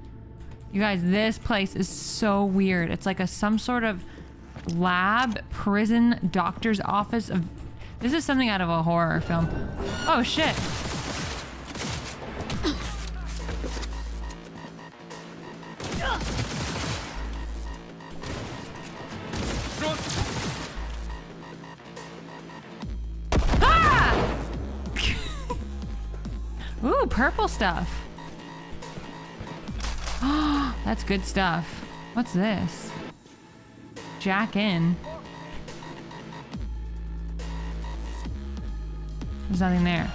You guys, this place is so weird. It's like some sort of lab, prison, doctor's office of... This is something out of a horror film. Oh, shit. Ah! Ooh, purple stuff. Oh, that's good stuff. What's this? Jack in. There's nothing there.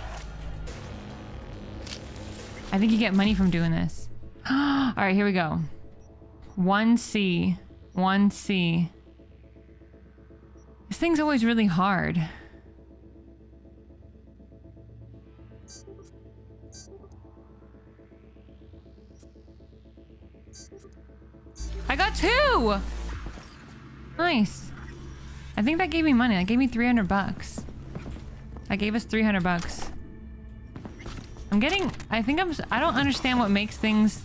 I think you get money from doing this. All right, here we go. 1C. 1C. This thing's always really hard. I got 2! Nice. I think that gave me money. That gave me 300 bucks. That gave us 300 bucks. I'm getting... I don't understand what makes things...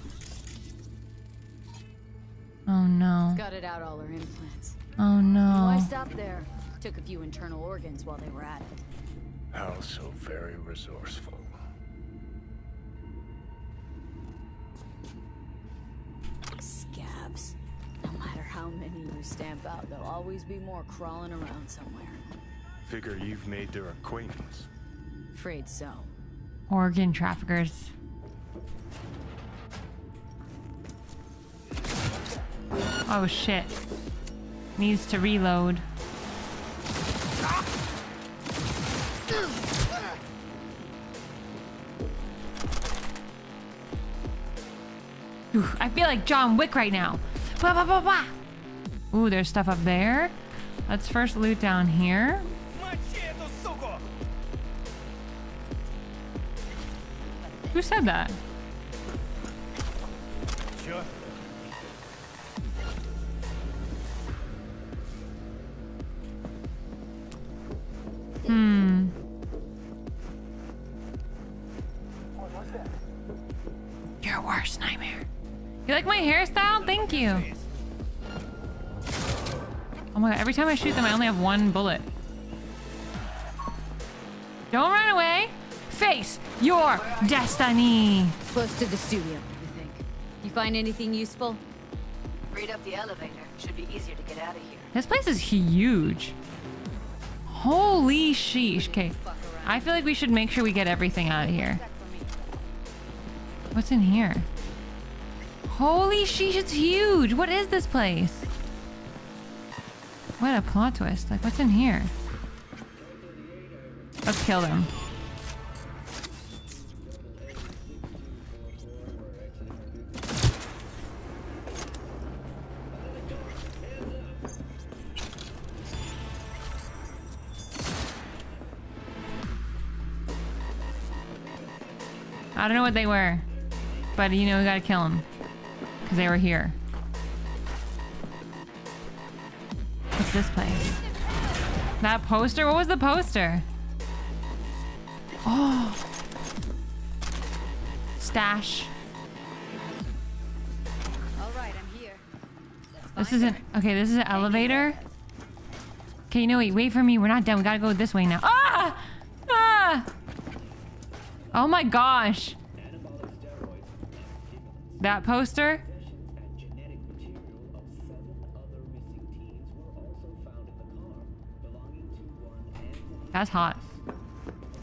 Oh no. Gutted out all her implants. Oh no. Why stop there? Took a few internal organs while they were at it. How so very resourceful. Scabs. No matter how many you stamp out, there'll always be more crawling around somewhere. Figure you've made their acquaintance. Afraid so. Organ traffickers. Oh shit. Needs to reload. Ooh, I feel like John Wick right now. Bah, bah, bah, bah. Ooh, there's stuff up there. Let's first loot down here. Who said that? Sure. Your worst nightmare. You like my hairstyle? Thank you. Oh my god, every time I shoot them, I only have 1 bullet. Don't run away. Face your destiny. Close to the studio, you think? You find anything useful? Read up the elevator. Should be easier to get out of here. This place is huge. Holy sheesh. Okay. I feel like we should make sure we get everything out of here. What's in here? Holy sheesh, it's huge. What is this place? What a plot twist. Like, what's in here? Let's kill them. I don't know what they were, but you know, we gotta kill them because they were here. What's this place? That poster? What was the poster? Oh, stash. All right, I'm here. This isn't okay. This is an elevator. Okay, no, wait for me. We're not done. We gotta go this way now. Ah! Ah! Oh my gosh. That poster? That's hot.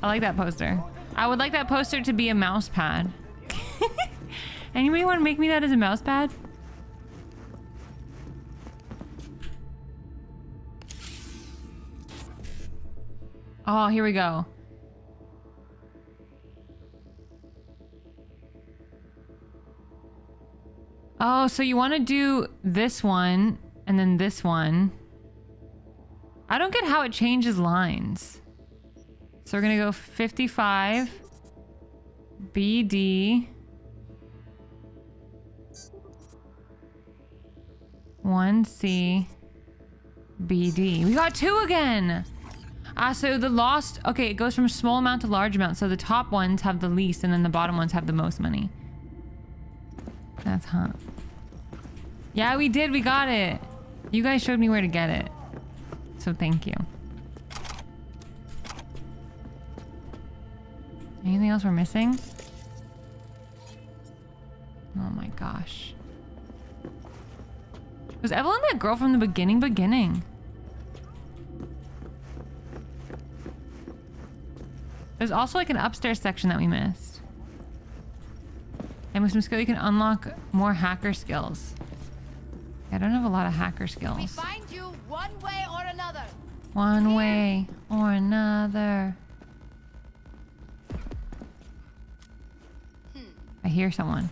I like that poster. I would like that poster to be a mouse pad. Anybody want to make me that as a mouse pad? Oh, here we go. Oh, so you want to do this one and then this one. I don't get how it changes lines. So we're going to go 55 BD 1C BD. We got 2 again. So the lost, okay, it goes from small amount to large amount. So the top ones have the least and then the bottom ones have the most money. That's hot. Yeah, we did. We got it. You guys showed me where to get it. So thank you. Anything else we're missing? Oh my gosh. Was Evelyn that girl from the beginning? There's also like an upstairs section that we missed. And with some skill you can unlock more hacker skills. I don't have a lot of hacker skills. We find you one way or another. One way or another. I hear someone.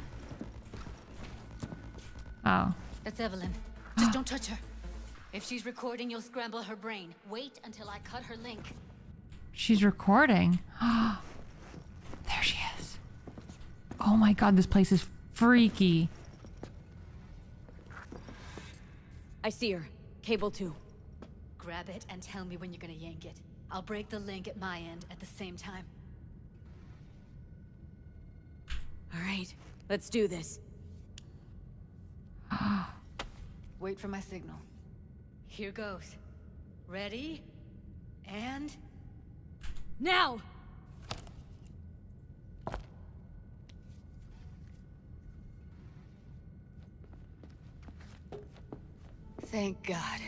Oh. That's Evelyn. Just don't touch her. If she's recording, you'll scramble her brain. Wait until I cut her link. She's recording. There she is. Oh my god, this place is freaky. I see her. Cable 2. Grab it and tell me when you're gonna yank it. I'll break the link at my end at the same time. All right, let's do this. Wait for my signal. Here goes. Ready? And... now! Thank God.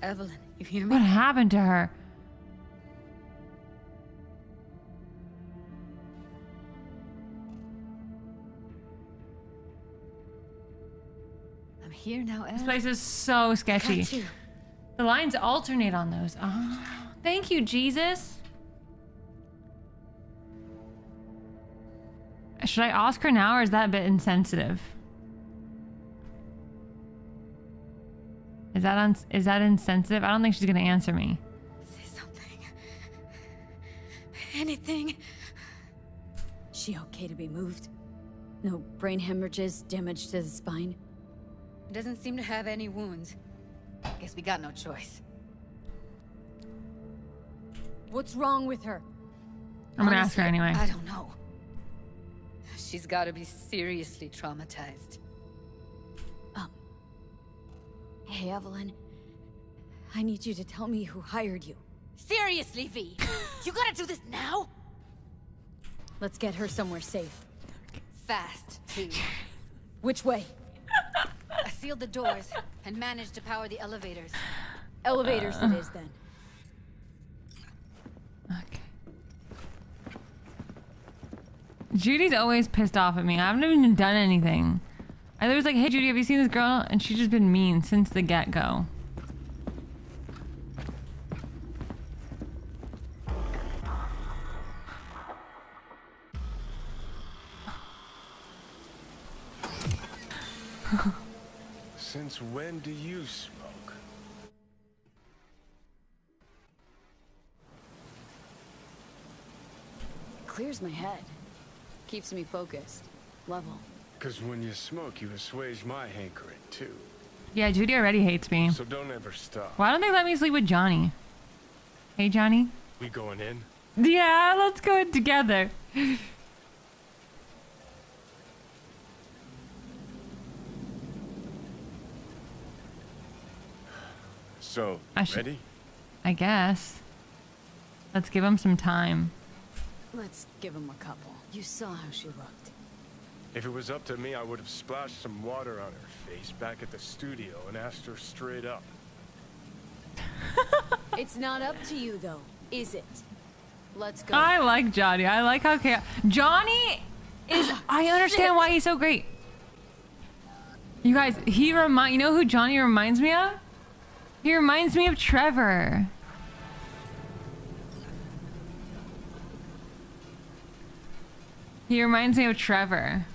Evelyn, you hear me? What happened to her? I'm here now, Ev. This place is so sketchy. Got you. The lines alternate on those. Oh, thank you, Jesus. Should I ask her now, or is that a bit insensitive? Is that insensitive? I don't think she's gonna answer me. Say something. Anything. She okay to be moved? No brain hemorrhages, damage to the spine? Doesn't seem to have any wounds. Guess we got no choice. What's wrong with her? I'm gonna ask her anyway. I don't know. She's gotta be seriously traumatized. Hey, Evelyn. I need you to tell me who hired you. Seriously, V? You gotta do this now? Let's get her somewhere safe. Fast, too. Which way? I sealed the doors and managed to power the elevators. Elevators it is, then. Okay. Judy's always pissed off at me. I haven't even done anything. I was like, hey Judy, have you seen this girl? And she's just been mean since the get-go. Since when do you smoke? Clears my head. Keeps me focused. Level. Because when you smoke, you assuage my hankering, too. Yeah, Judy already hates me. So don't ever stop. Why don't they let me sleep with Johnny? Hey, Johnny? We going in? Yeah, let's go in together. So, ready? I guess. Let's give him some time. Let's give him a couple. You saw how she looked. If it was up to me, I would have splashed some water on her face back at the studio and asked her straight up. It's not up to you, though, is it? Let's go. I like Johnny. I like how Johnny is... I understand why he's so great. You guys, you know who Johnny reminds me of? He reminds me of Trevor. He reminds me of Trevor.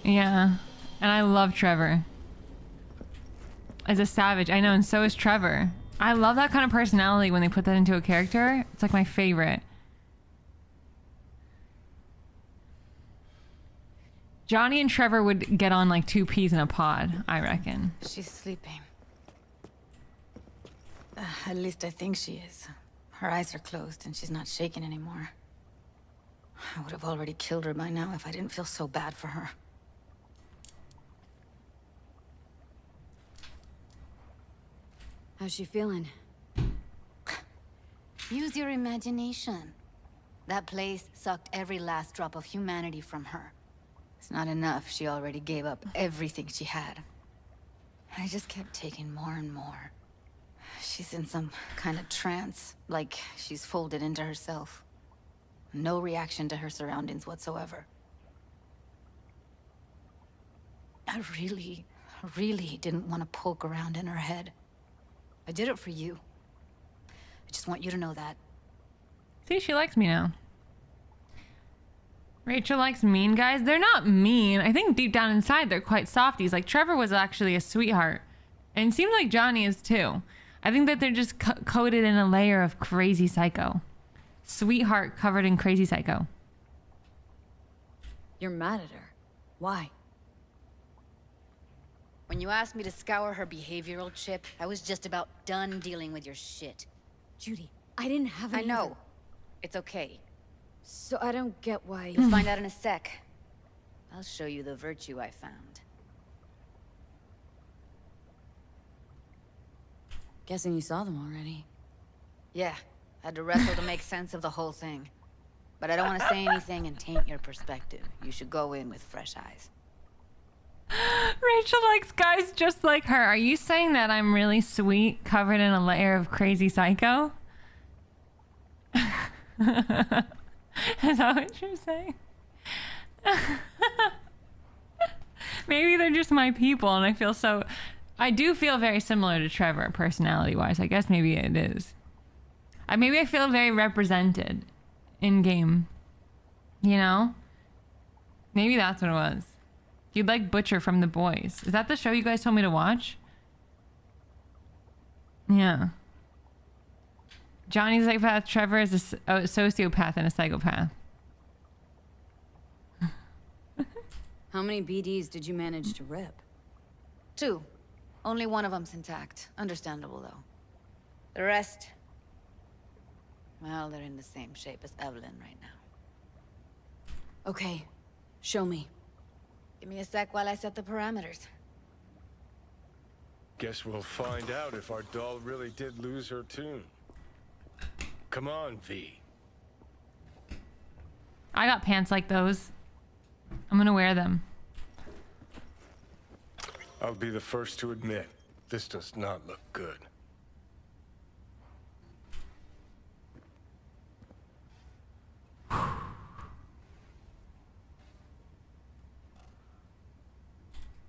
Yeah. And I love Trevor. As a savage. I know, and so is Trevor. I love that kind of personality when they put that into a character. It's like my favorite. Johnny and Trevor would get on like two peas in a pod, I reckon. She's sleeping. At least I think she is. Her eyes are closed and she's not shaking anymore. I would have already killed her by now if I didn't feel so bad for her. How's she feeling? Use your imagination. That place sucked every last drop of humanity from her. It's not enough. She already gave up everything she had. I just kept taking more and more. She's in some kind of trance, like she's folded into herself. No reaction to her surroundings whatsoever. I really didn't want to poke around in her head. I did it for you. I just want you to know that. See, she likes me now. Rachel likes mean guys. They're not mean. I think deep down inside, they're quite softies. Like, Trevor was actually a sweetheart. And it seems like Johnny is too. I think that they're just coated in a layer of crazy psycho. Sweetheart covered in crazy psycho. You're mad at her. Why? When you asked me to scour her behavioral chip, I was just about done dealing with your shit. Judy, I didn't have any. I know. It's okay. So I don't get why. You'll find out in a sec. I'll show you the virtue I found. Guessing you saw them already. Yeah, had to wrestle to make sense of the whole thing. But I don't want to say anything and taint your perspective. You should go in with fresh eyes. Rachel likes guys just like her. Are you saying that I'm really sweet, covered in a layer of crazy psycho? Is that what you're saying? Maybe they're just my people and I feel so... I do feel very similar to Trevor, personality-wise. I guess maybe it is. Maybe I feel very represented in-game. You know? Maybe that's what it was. You'd like Butcher from The Boys. Is that the show you guys told me to watch? Yeah. Johnny's a psychopath. Trevor is a sociopath and a psychopath. How many BDs did you manage to rip? 2. Only one of them's intact. Understandable, though. The rest... well, they're in the same shape as Evelyn right now. Okay. Show me. Give me a sec while I set the parameters. Guess we'll find out if our doll really did lose her tune. Come on, V. I got pants like those. I'm gonna wear them. I'll be the first to admit, this does not look good.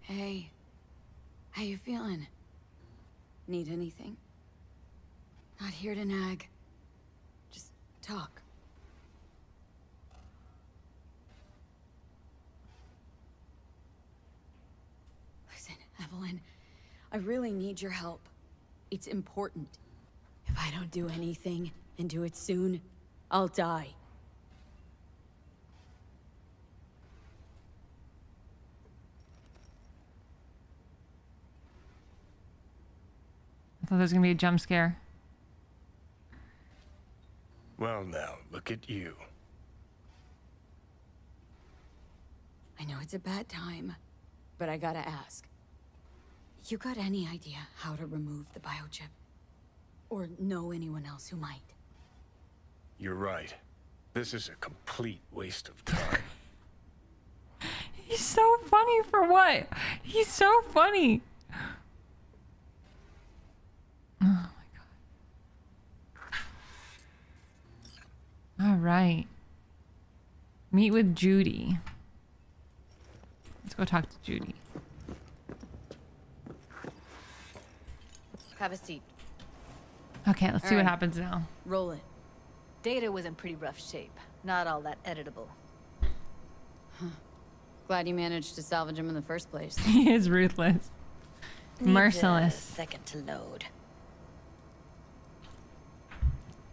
Hey, how you feeling? Need anything? Not here to nag. Just talk. Listen, Evelyn, I really need your help. It's important. If I don't do anything, and do it soon, I'll die. I thought there was gonna be a jump scare. Well now, look at you. I know it's a bad time, but I gotta ask. You got any idea how to remove the biochip? Or know anyone else who might? You're right. This is a complete waste of time. He's so funny for what? He's so funny. Oh my god. All right. Meet with Judy. Let's go talk to Judy. Have a seat. Okay, let's see what happens now. Roll it. Data was in pretty rough shape. Not all that editable. Huh. Glad you managed to salvage him in the first place. He is ruthless. Merciless. Need a second to load.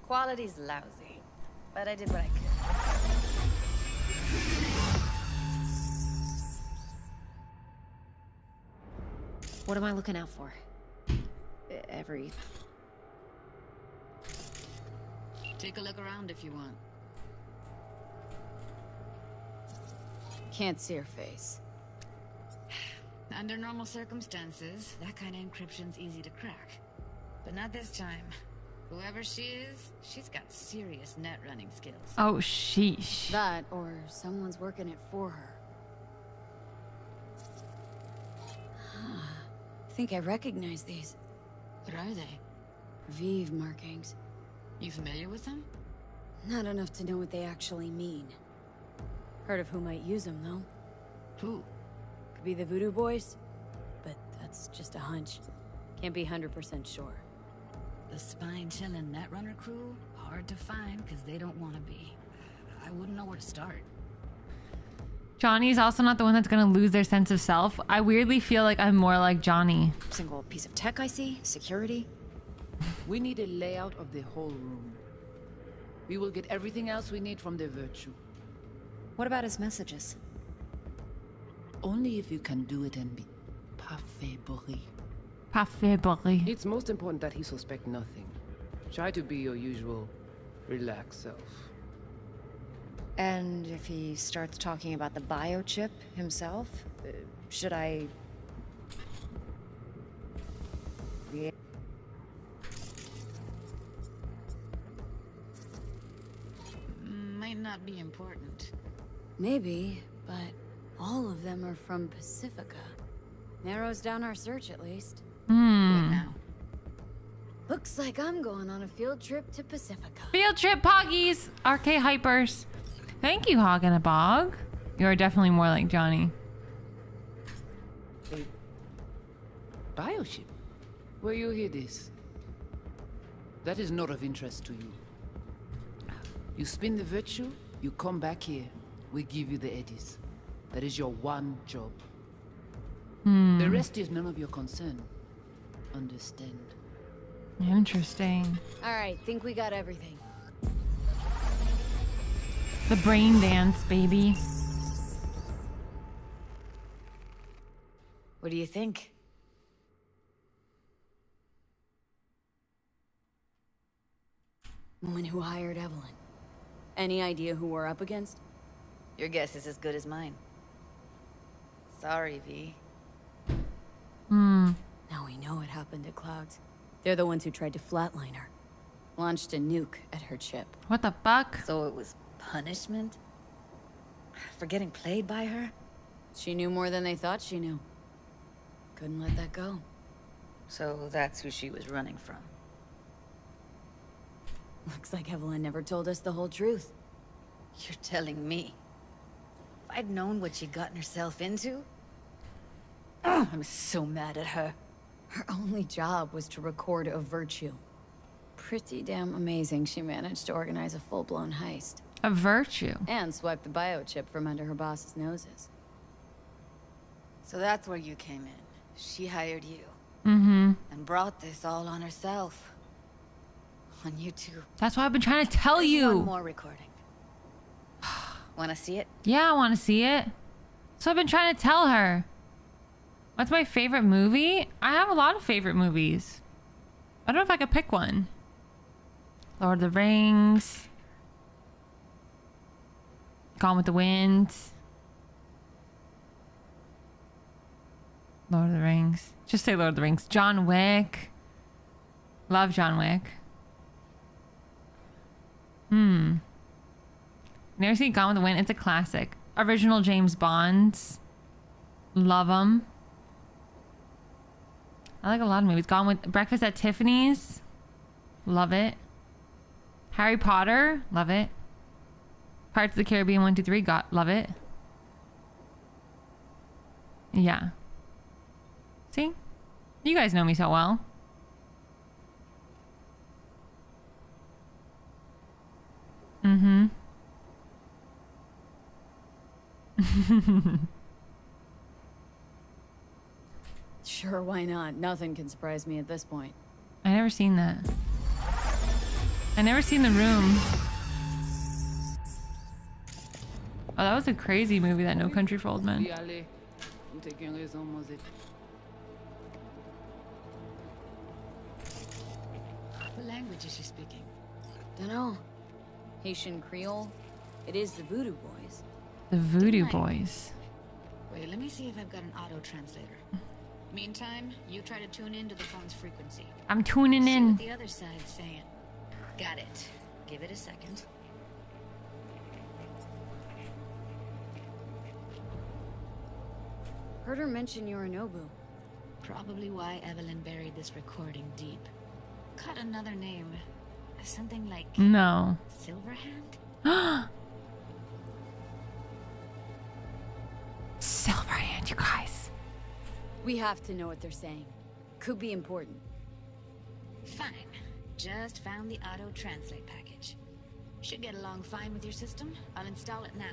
Quality's lousy, but I did what I could. What am I looking out for? Take a look around if you want. Can't see her face. Under normal circumstances, that kind of encryption's easy to crack. But not this time. Whoever she is, she's got serious net running skills. Oh, sheesh. That, or someone's working it for her. I think I recognize these. What are they? Vive markings. You familiar with them? Not enough to know what they actually mean. Heard of who might use them, though. Who? Could be the Voodoo Boys, but that's just a hunch. Can't be 100% sure. The spine-chilling Netrunner crew? Hard to find, because they don't want to be. I wouldn't know where to start. Johnny's also not the one that's gonna lose their sense of self. I weirdly feel like I'm more like Johnny. Single piece of tech I see? Security? We need a layout of the whole room. We will get everything else we need from the Virtue. What about his messages? Only if you can do it and be parfait bourré. Parfait bourré. It's most important that he suspect nothing. Try to be your usual, relaxed self. And if he starts talking about the biochip himself, should I... Might not be important. Maybe, but all of them are from Pacifica. Narrows down our search, at least. What now? Looks like I'm going on a field trip to Pacifica. Field trip, Poggies! RK Hypers. Thank you, Hog and a Bog. You are definitely more like Johnny. A biochip? Where you hear this? That is not of interest to you. You spin the Virtue, you come back here. We give you the eddies. That is your one job. The rest is none of your concern. Understand? Interesting. Alright, think we got everything. The brain dance, baby. What do you think? Woman who hired Evelyn. Any idea who we're up against? Your guess is as good as mine. Sorry, V. Now we know what happened to Clouds. They're the ones who tried to flatline her. Launched a nuke at her chip. What the fuck? So it was punishment? For getting played by her? She knew more than they thought she knew. Couldn't let that go. So that's who she was running from. Looks like Evelyn never told us the whole truth. You're telling me? If I'd known what she'd gotten herself into... I'm so mad at her. Her only job was to record a Virtue. Pretty damn amazing she managed to organize a full-blown heist. A Virtue? And swipe the biochip from under her boss's noses. So that's where you came in. She hired you. And brought this all on herself. On you too. that's what I've been trying to tell you. One more recording. Wanna see it? Yeah, I want to see it. So I've been trying to tell her. What's my favorite movie? I have a lot of favorite movies. I don't know if I could pick one. Lord of the Rings. Gone with the Wind. Lord of the Rings. Just say Lord of the Rings. John Wick. Love John Wick. Never seen Gone with the Wind? It's a classic. Original James Bonds. Love them. I like a lot of movies. Gone with Breakfast at Tiffany's. Love it. Harry Potter. Love it. Pirates of the Caribbean 1, 2, 3. Love it. Yeah. See? You guys know me so well. Sure, why not? Nothing can surprise me at this point. I never seen that. I never seen The Room. Oh, that was a crazy movie, that No Country for Old Men. What language is she speaking? Dunno. Haitian Creole. It is the Voodoo Boys. The Voodoo Boys. Wait, let me see if I've got an auto translator. Meantime, you try to tune into the phone's frequency. I'm tuning See in. what the other side's saying. Got it. Give it a second. Heard her mention Yorinobu. Probably why Evelyn buried this recording deep. Caught another name. Something like... No. Silverhand? Silverhand, you guys. We have to know what they're saying. Could be important. Fine. Just found the auto translate package. Should get along fine with your system. I'll install it now.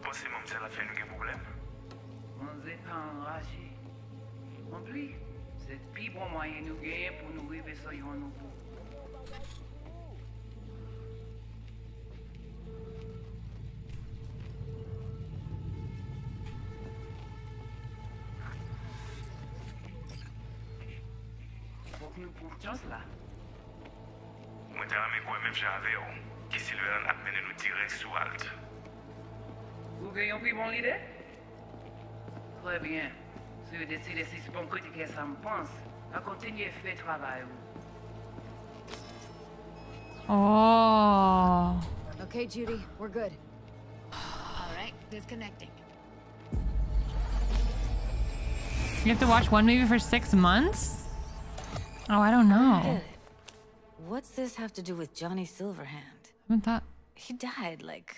Pensez même ça l'a fait un problème? On n'est pas enragé. En plus, c'est le plus bon moyen nous gagner pour nous arriver sur Yorinobu. Faut que nous prenions là. Moi, t'as aimé quoi même j'avais, qui Silver a mené nous direct sous halte. Vous gagnez plus bon l'idée? Très bien. Si vous décidez si c'est bon critiquer ça me pense, à continuer à faire travail. Oh. Okay, Judy, we're good. All right, disconnecting. You have to watch one movie for 6 months? Oh, I don't know. I get it. What's this have to do with Johnny Silverhand? I haven't thought. He died, like,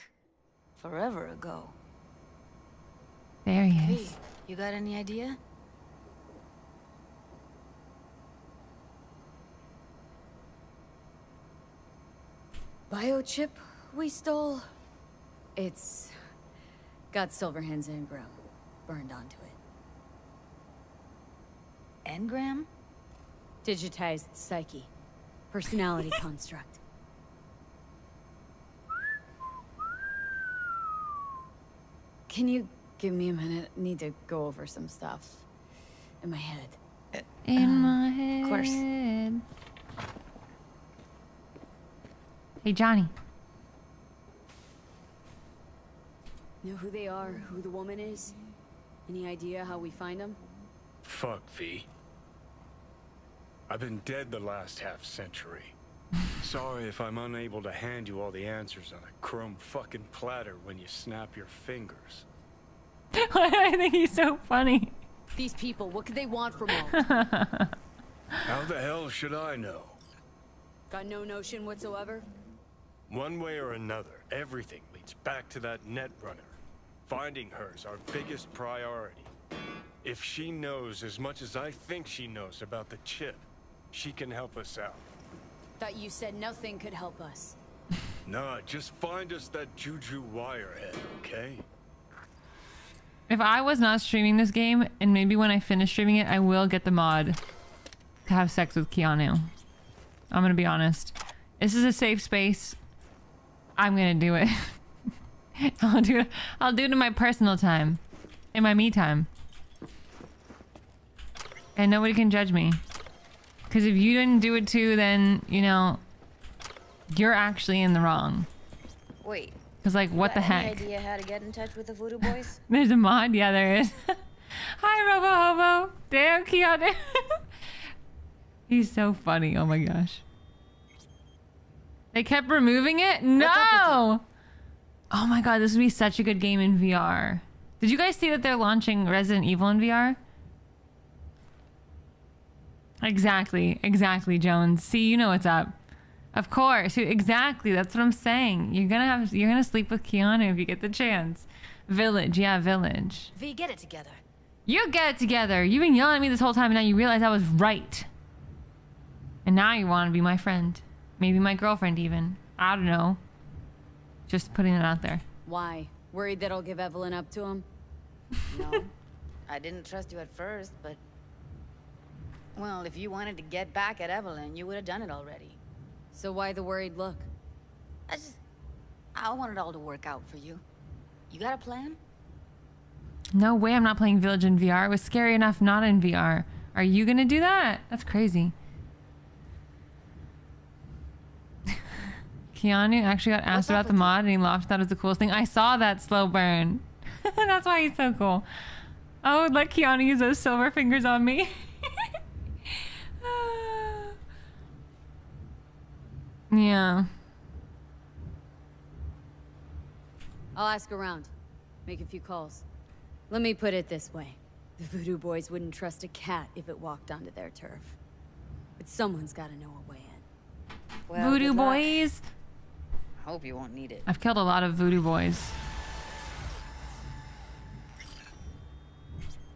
forever ago. There he Hey, is. you got any idea? Biochip we stole? It's got Silverhand's engram burned onto it. Engram? Digitized psyche. Personality construct. Can you give me a minute? Need to go over some stuff in my head. In my head. Of course. Hey, Johnny. Know who they are? Who the woman is? Any idea how we find them? Fuck, V. I've been dead the last half-century. Sorry if I'm unable to hand you all the answers on a chrome fucking platter when you snap your fingers. I think he's so funny. These people, what could they want from us? How the hell should I know? Got no notion whatsoever? One way or another, everything leads back to that Netrunner. Finding her's our biggest priority. If she knows as much as I think she knows about the chip, she can help us out. Thought you said nothing could help us. Nah, just find us that Juju wirehead, okay? If I was not streaming this game, and maybe when I finish streaming it, I will get the mod to have sex with Keanu. I'm gonna be honest. This is a safe space. I'm gonna do it. I'll do it in my personal time. In my me time. And nobody can judge me. Because if you didn't do it too, then, you know, you're actually in the wrong. Wait. Because, like, what the heck? Any idea how to get in touch with the Voodoo Boys? There's a mod? Yeah, there is. Hi, Robo Hobo. Damn, Keanu. He's so funny. Oh my gosh. They kept removing it? No! Oh my god, this would be such a good game in VR. Did you guys see that they're launching Resident Evil in VR? Exactly, Jones. See, you know what's up. Of course, exactly. That's what I'm saying. You're gonna sleep with Keanu if you get the chance. Village, yeah, Village. V, get it together. You get it together. You've been yelling at me this whole time, and now you realize I was right. And now you want to be my friend, maybe my girlfriend, even. I don't know. Just putting it out there. Why? Worried that I'll give Evelyn up to him? No. I didn't trust you at first, but... Well, if you wanted to get back at Evelyn, you would have done it already. So why the worried look? I want it all to work out for you. You got a plan? No way I'm not playing Village in VR. It was scary enough not in VR. Are you gonna do that? That's crazy. Keanu actually got asked about the mod and he laughed. That was the coolest thing. I saw that slow burn. That's why he's so cool. I would let Keanu use those silver fingers on me. Yeah. I'll ask around. Make a few calls. Let me put it this way. The Voodoo Boys wouldn't trust a cat if it walked onto their turf. But someone's gotta know a way in. Well, Voodoo good luck. Boys. Hope you won't need it. I've killed a lot of Voodoo Boys.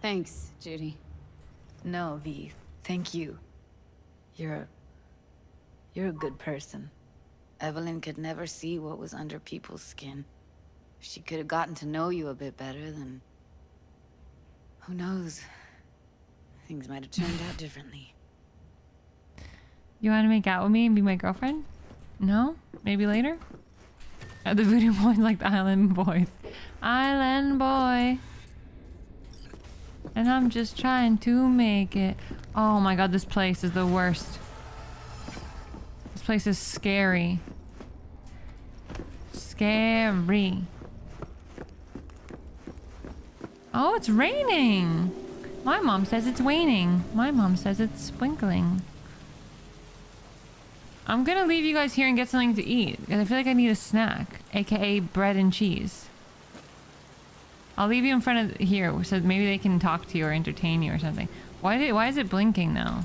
Thanks, Judy. No, V. Thank you. You're a good person. Evelyn could never see what was under people's skin. If she could have gotten to know you a bit better, then who knows? Things might have turned out differently. You want to make out with me and be my girlfriend? No? Maybe later? Are the Voodoo Boys like the Island Boys? Island boy. And I'm just trying to make it. Oh my god, this place is the worst. This place is scary. Scary. Oh, it's raining. My mom says it's raining. My mom says it's sprinkling. I'm gonna leave you guys here and get something to eat because I feel like I need a snack, aka bread and cheese. I'll leave you in front of here so maybe they can talk to you or entertain you or something. Why is it blinking now?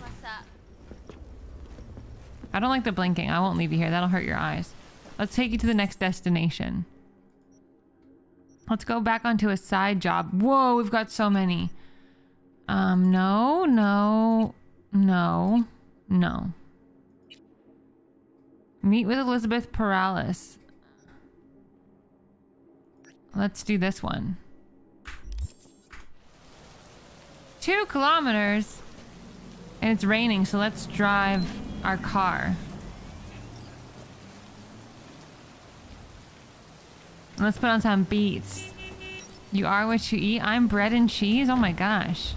I don't like the blinking. I won't leave you here. That'll hurt your eyes. Let's take you to the next destination. Let's go back onto a side job. Whoa, we've got so many. No. Meet with Elizabeth Perales. Let's do this one. 2 kilometers. And it's raining, so let's drive our car. And let's put on some beats. You are what you eat. I'm bread and cheese. Oh my gosh.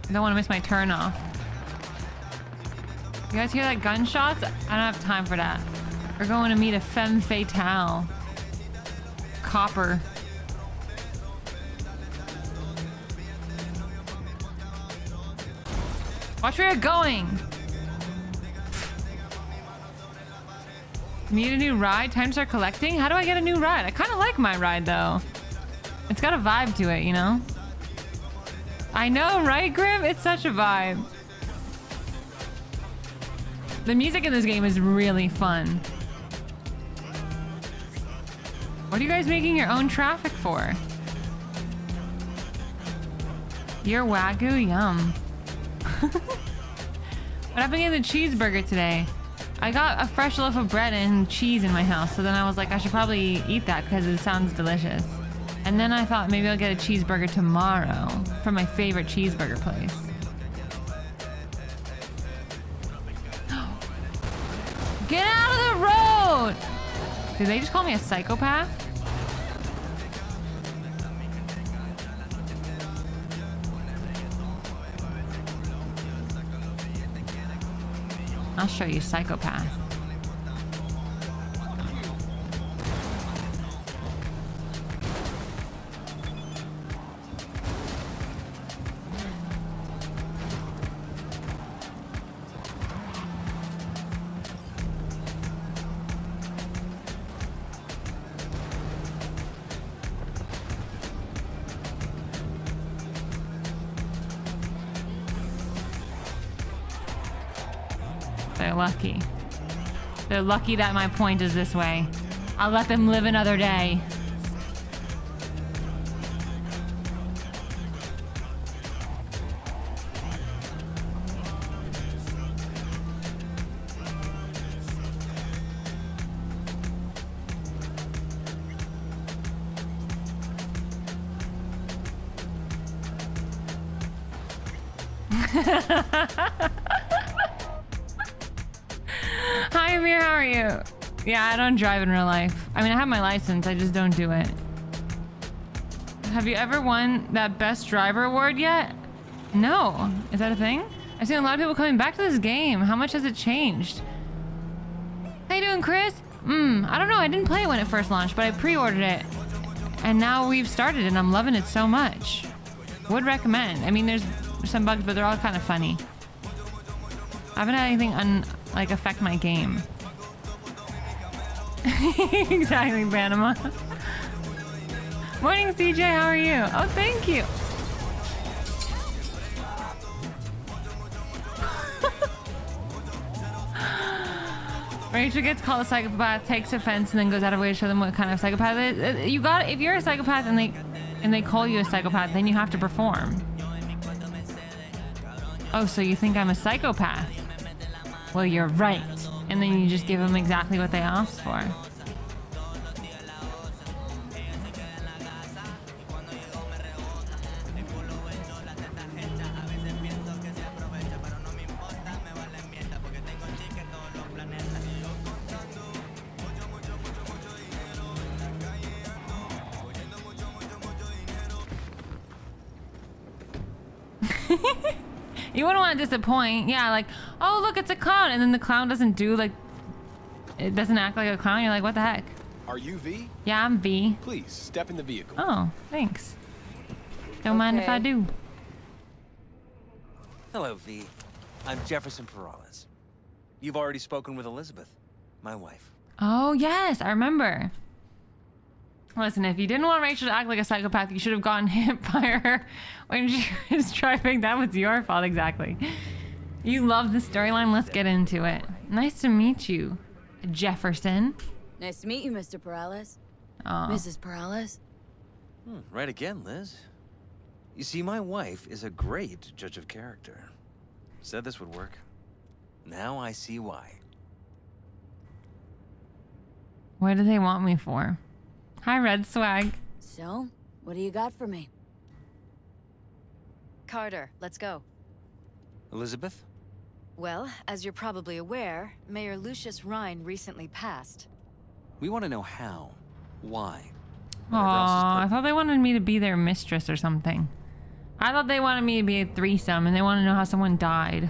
I don't want to miss my turn off. You guys hear that gunshots? I don't have time for that. We're going to meet a femme fatale. Copper. Watch where you're going. Need a new ride? Time to start collecting? How do I get a new ride? I kind of like my ride though. It's got a vibe to it, you know? I know, right, Grim? It's such a vibe. The music in this game is really fun. What are you guys making your own traffic for? Your Wagyu? Yum. What happened to the cheeseburger today? I got a fresh loaf of bread and cheese in my house, so then I was like, I should probably eat that because it sounds delicious. And then I thought maybe I'll get a cheeseburger tomorrow from my favorite cheeseburger place. Get out of the road! Did they just call me a psychopath? I'll show you, psychopath. They're lucky. They're lucky that my point is this way. I'll let them live another day. Hi, Amir. How are you? Yeah, I don't drive in real life. I mean, I have my license. I just don't do it. Have you ever won that best driver award yet? No. Is that a thing? I've seen a lot of people coming back to this game. How much has it changed? How you doing, Chris? I don't know. I didn't play it when it first launched, but I pre-ordered it. And now we've started and I'm loving it so much. Would recommend. I mean, there's some bugs, but they're all kind of funny. I haven't had anything affect my game. Exactly, Panama. Morning, CJ. How are you? Oh, thank you. Rachel gets called a psychopath, takes offense, and then goes out of her way to show them what kind of psychopath it is. You got, if you're a psychopath and they call you a psychopath, then you have to perform. Oh, so you think I'm a psychopath? Well, you're right. And then you just give them exactly what they asked for. You wouldn't want to disappoint. Yeah, like, oh, look, it's a clown. And then the clown doesn't do, like, it doesn't act like a clown. You're like, what the heck? Are you V? Yeah, I'm V. Please, step in the vehicle. Oh, thanks. Don't mind if I do. Hello, V. I'm Jefferson Perales. You've already spoken with Elizabeth, my wife. Oh, yes, I remember. Listen, if you didn't want Rachel to act like a psychopath, you should have gotten hit by her when she was driving. That was your fault, exactly. You love the storyline. Let's get into it. Nice to meet you, Jefferson. Nice to meet you, Mr. Perales. Aw. Mrs. Perales. Right again, Liz. You see, my wife is a great judge of character. Said this would work. Now I see why. What do they want me for? Hi, Red Swag. So, what do you got for me? Carter, let's go. Elizabeth? Well, as you're probably aware, Mayor Lucius Rhine recently passed. We want to know how. Why? Aw, I thought they wanted me to be their mistress or something. I thought they wanted me to be a threesome and they want to know how someone died.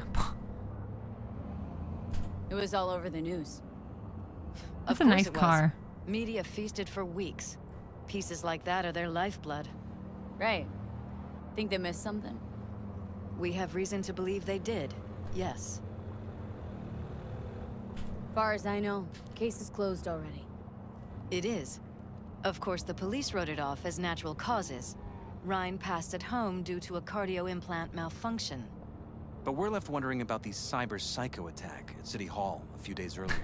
It was all over the news. That's a nice car. Media feasted for weeks. Pieces like that are their lifeblood. Right. Think they missed something? We have reason to believe they did, yes. Far as I know, case is closed already. It is. Of course, the police wrote it off as natural causes. Rhine passed at home due to a cardio implant malfunction. But we're left wondering about the cyber psycho attack at City Hall a few days earlier.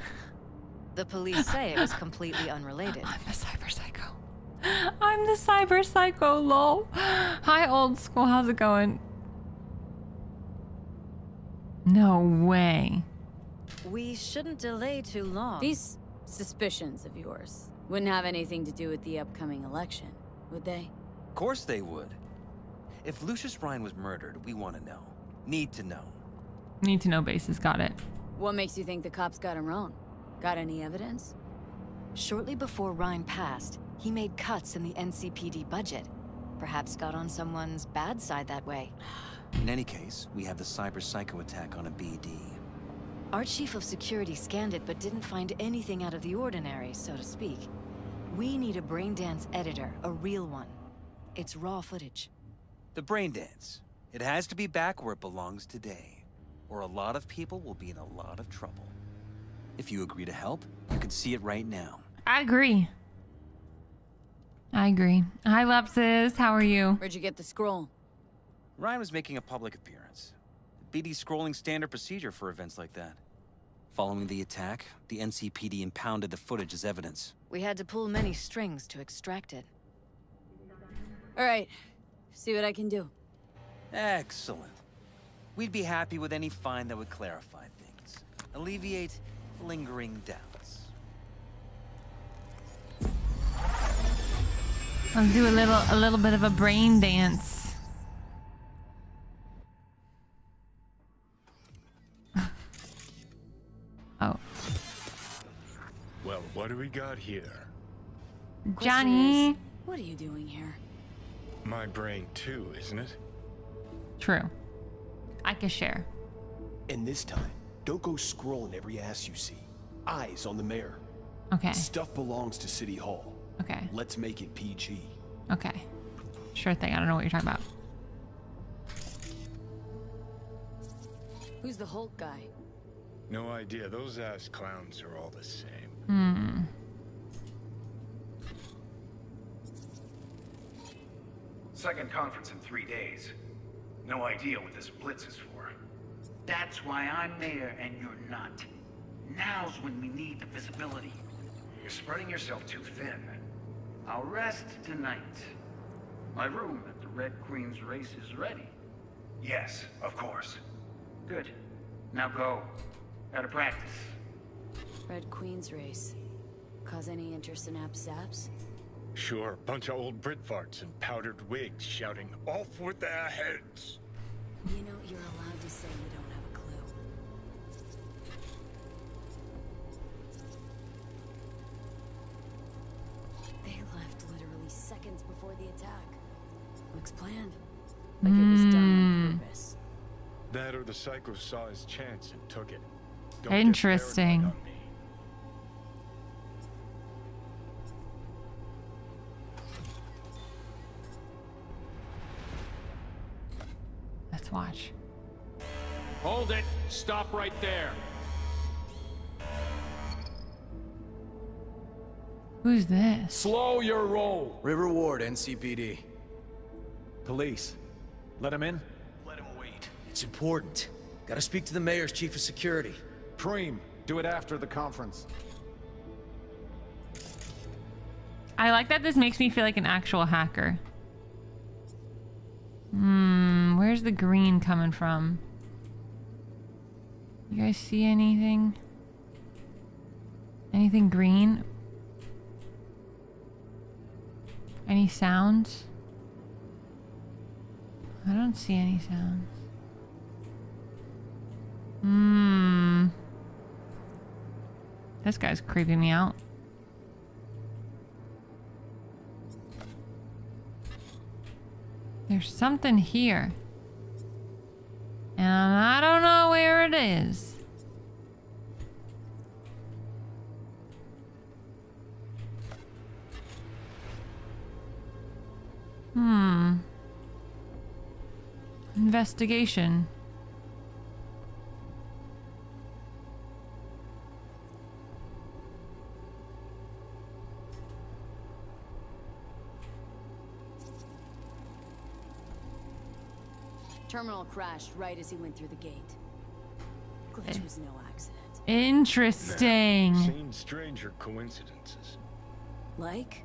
The police say it was completely unrelated. I'm the cyber psycho. I'm the cyber psycho, lol. Hi, old school. How's it going? No way. We shouldn't delay too long. These suspicions of yours wouldn't have anything to do with the upcoming election, would they? Of course they would. If Lucius Rhine was murdered, we want to know. Need to know. Need to know basis. Got it. What makes you think the cops got him wrong? Got any evidence? Shortly before Rhine passed, he made cuts in the NCPD budget. Perhaps got on someone's bad side that way. In any case, we have the cyber psycho attack on a BD. Our chief of security scanned it but didn't find anything out of the ordinary, so to speak. We need a braindance editor, a real one. It's raw footage. The braindance. It has to be back where it belongs today, or a lot of people will be in a lot of trouble. If you agree to help, you can see it right now. I agree. I agree. Hi, Lepsis. How are you? Where'd you get the scroll? Ryan was making a public appearance. BD scrolling standard procedure for events like that. Following the attack, the NCPD impounded the footage as evidence. We had to pull many strings to extract it. All right. See what I can do. Excellent. We'd be happy with any find that would clarify things. Alleviate lingering doubts. Let's do a little bit of a brain dance. Well, what do we got here? Johnny. What are you doing here? My brain too, isn't it? True. I can share. And this time, don't go scrolling every ass you see. Eyes on the mayor. Okay. Stuff belongs to City Hall. Okay. Let's make it PG. Okay. Sure thing. I don't know what you're talking about. Who's the Hulk guy? No idea. Those ass clowns are all the same. Hmm. Second conference in 3 days. No idea what this blitz is for. That's why I'm mayor and you're not. Now's when we need the visibility. You're spreading yourself too thin. I'll rest tonight. My room at the Red Queen's race is ready. Yes, of course. Good. Now go. Gotta practice. Red Queen's race. Cause any interest in Saps? Sure, bunch of old Brit farts in powdered wigs shouting, "Off with their heads!" You know, you're allowed to say you don't have a clue. They left literally seconds before the attack. Looks planned. Like it was done on purpose. That or the psycho saw his chance and took it. Don't get Interesting. paranoid on me. Let's watch. Hold it. Stop right there. Who's this? Slow your roll. River Ward, NCPD. Police. Let him in? Let him wait. It's important. Gotta speak to the mayor's chief of security. Preem, do it after the conference. I like that this makes me feel like an actual hacker. Where's the green coming from? You guys see anything? Anything green? Any sounds? I don't see any sounds. This guy's creeping me out. There's something here. And I don't know where it is. Investigation. Terminal crashed right as he went through the gate. Glitch was no accident. Interesting. Seen stranger coincidences. Like?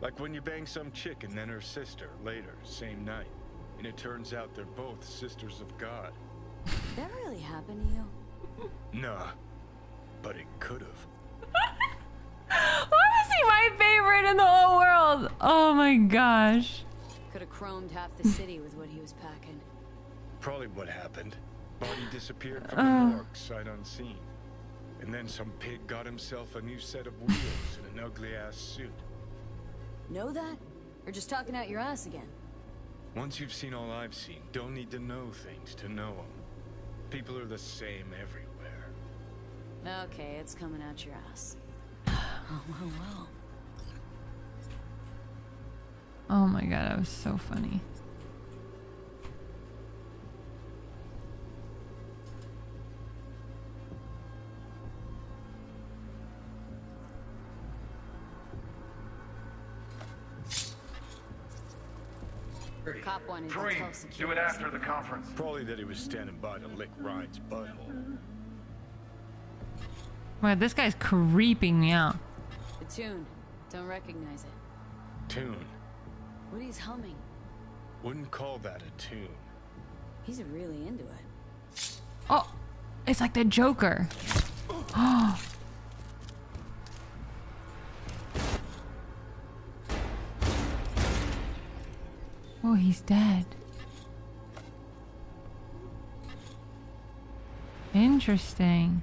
Like when you bang some chick and then her sister later, same night. And it turns out they're both sisters of God. That really happened to you? Nah, but it could've. Why is he my favorite in the whole world? Oh my gosh. Could have chromed half the city with what he was packing. Probably what happened. Body disappeared from the morgue, sight unseen. And then some pig got himself a new set of wheels and an ugly-ass suit. Know that? Or just talking out your ass again? Once you've seen all I've seen, don't need to know things to know them. People are the same everywhere. Okay, it's coming out your ass. Oh, well. Oh my god, that was so funny. Cop wanted to Preem, tell do security. it after the conference. Probably that he was standing by to lick Ryan's butthole. Wow, this guy's creeping me out. The tune. Don't recognize it. Tune. What he's humming. Wouldn't call that a tune. He's really into it. Oh, it's like the Joker. Oh. Oh, he's dead. Interesting.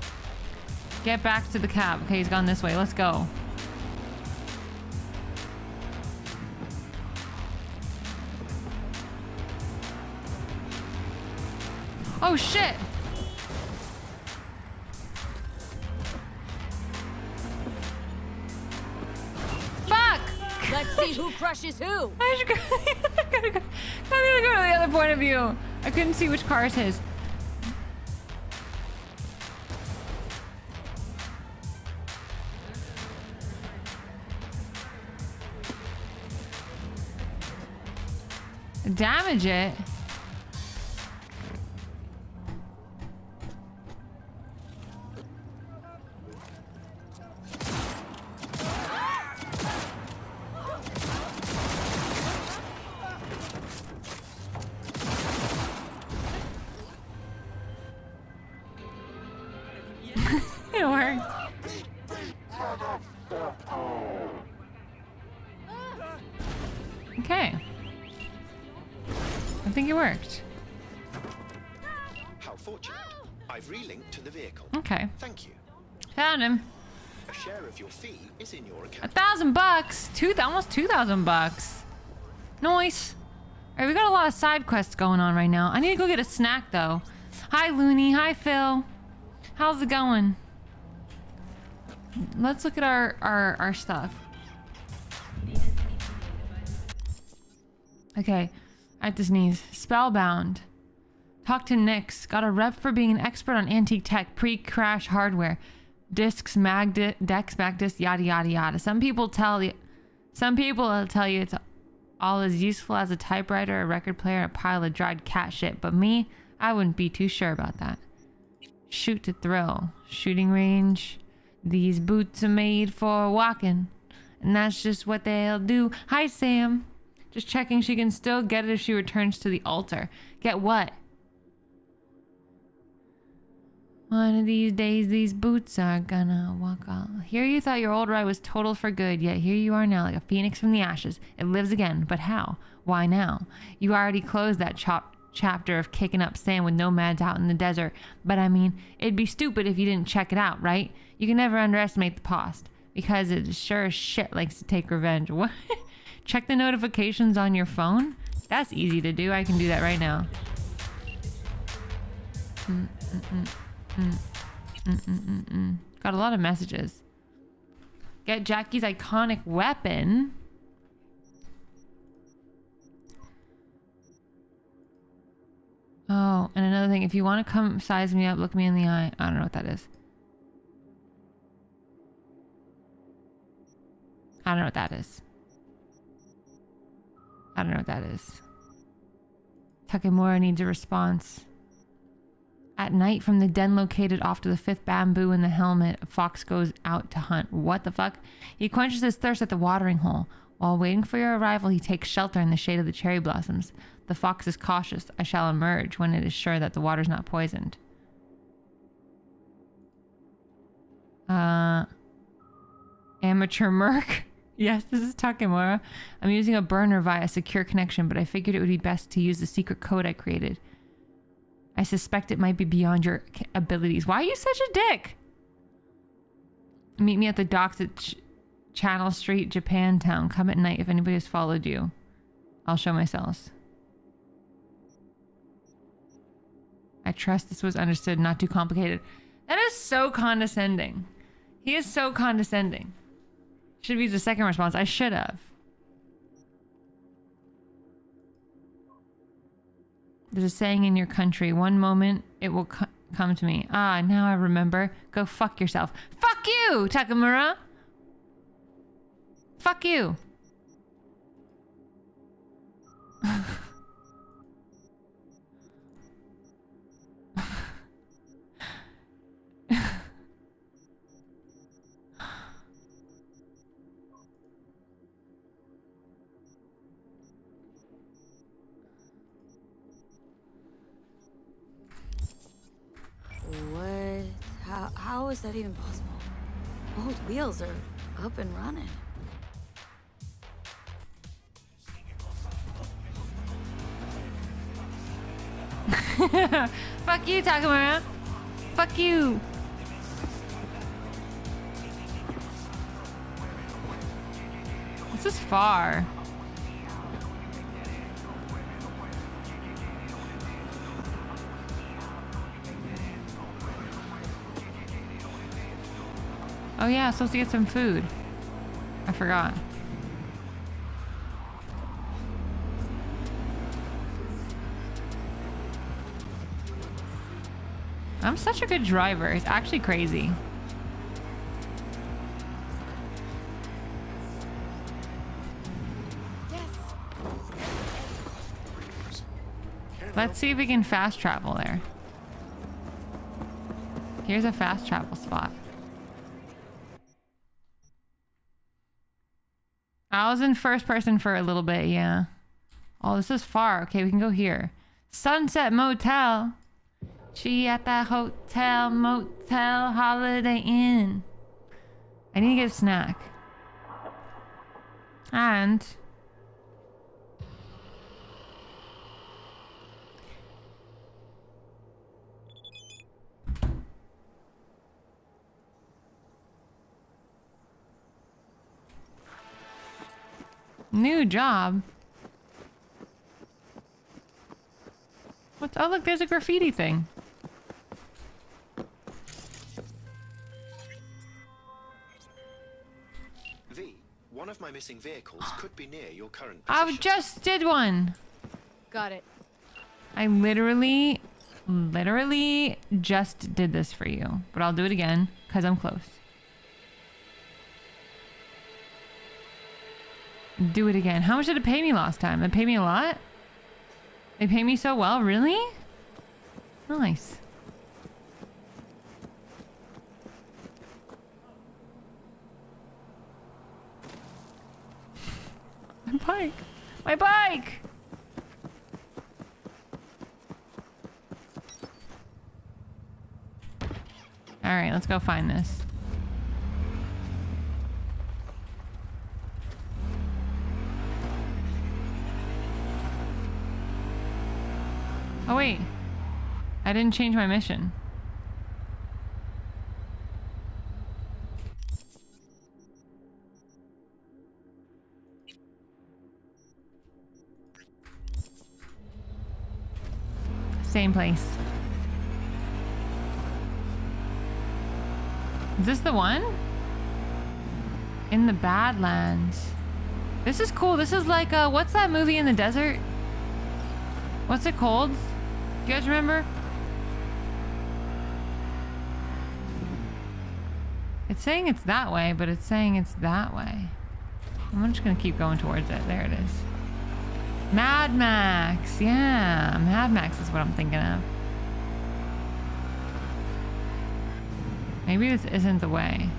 Get back to the cab. Okay, he's gone this way. Let's go. Oh shit! Fuck! Let's see who crushes who. I gotta go to the other point of view. I couldn't see which car is his. Damage it. It worked. Okay. I think it worked. How fortunate. I've relinked to the vehicle. Okay. Thank you. Found him. A share of your fee is in your account. $1,000. Almost $2,000. Nice. Alright, we got a lot of side quests going on right now. I need to go get a snack though. Hi Looney. Hi Phil. How's it going? Let's look at our stuff. Okay. At his knees. Spellbound. Talk to Nix. Got a rep for being an expert on antique tech, pre-crash hardware. Discs, decks, mag discs, yada yada yada. Some people will tell you it's all as useful as a typewriter, a record player, a pile of dried cat shit. But me, I wouldn't be too sure about that. Shoot to thrill. Shooting range. These boots are made for walking. And that's just what they'll do. Hi, Sam. Just checking she can still get it if she returns to the altar. Get what? One of these days, these boots are gonna walk all. Here you thought your old ride was total for good, yet here you are now like a phoenix from the ashes. It lives again, but how? Why now? You already closed that chapter of kicking up sand with nomads out in the desert. But I mean, it'd be stupid if you didn't check it out, right? You can never underestimate the past, because it sure as shit likes to take revenge. What? Check the notifications on your phone? That's easy to do. I can do that right now. Got a lot of messages. Get Jackie's iconic weapon. Oh, and another thing. If you want to come size me up, look me in the eye. I don't know what that is. I don't know what that is. I don't know what that is. Takemura needs a response. At night, from the den located off to the 5th bamboo in the helmet, a fox goes out to hunt. What the fuck? He quenches his thirst at the watering hole. While waiting for your arrival, he takes shelter in the shade of the cherry blossoms. The fox is cautious. I shall emerge when it is sure that the water's not poisoned. Amateur merc? Yes, this is Takemura. I'm using a burner via a secure connection, but I figured it would be best to use the secret code I created. I suspect it might be beyond your abilities. Why are you such a dick? Meet me at the docks at Channel Street, Japantown. Come at night if anybody has followed you. I'll show myself. I trust this was understood, not too complicated. That is so condescending. He is so condescending. Should have used the second response. I should have. There's a saying in your country. One moment, it will come to me. Ah, now I remember. Go fuck yourself. Fuck you, Takemura! Fuck you! What? How is that even possible? Old wheels are up and running. Fuck you, Takemura. Fuck you. This is far. Oh yeah, I'm supposed to get some food. I forgot. I'm such a good driver. It's actually crazy. Let's see if we can fast travel there. Here's a fast travel spot. I was in first person for a little bit, yeah. Oh, this is far. Okay, we can go here. Sunset Motel. She at that hotel, motel, Holiday Inn. I need to get a snack. And... new job? What's... Oh, look, there's a graffiti thing. V, one of my missing vehicles could be near your current I position. just did one. Got it. I literally just did this for you. But I'll do it again, because I'm close. Do it again. How much did it pay me last time? It paid me a lot? They pay me so well? Really? Nice. My bike! My bike! Alright, let's go find this. Oh wait, I didn't change my mission. Same place. Is this the one? In the Badlands. This is cool. This is like, what's that movie in the desert? What's it called? Do you guys remember? It's saying it's that way, but it's saying it's that way. I'm just gonna keep going towards it. There it is. Mad Max. Yeah, Mad Max is what I'm thinking of. Maybe this isn't the way.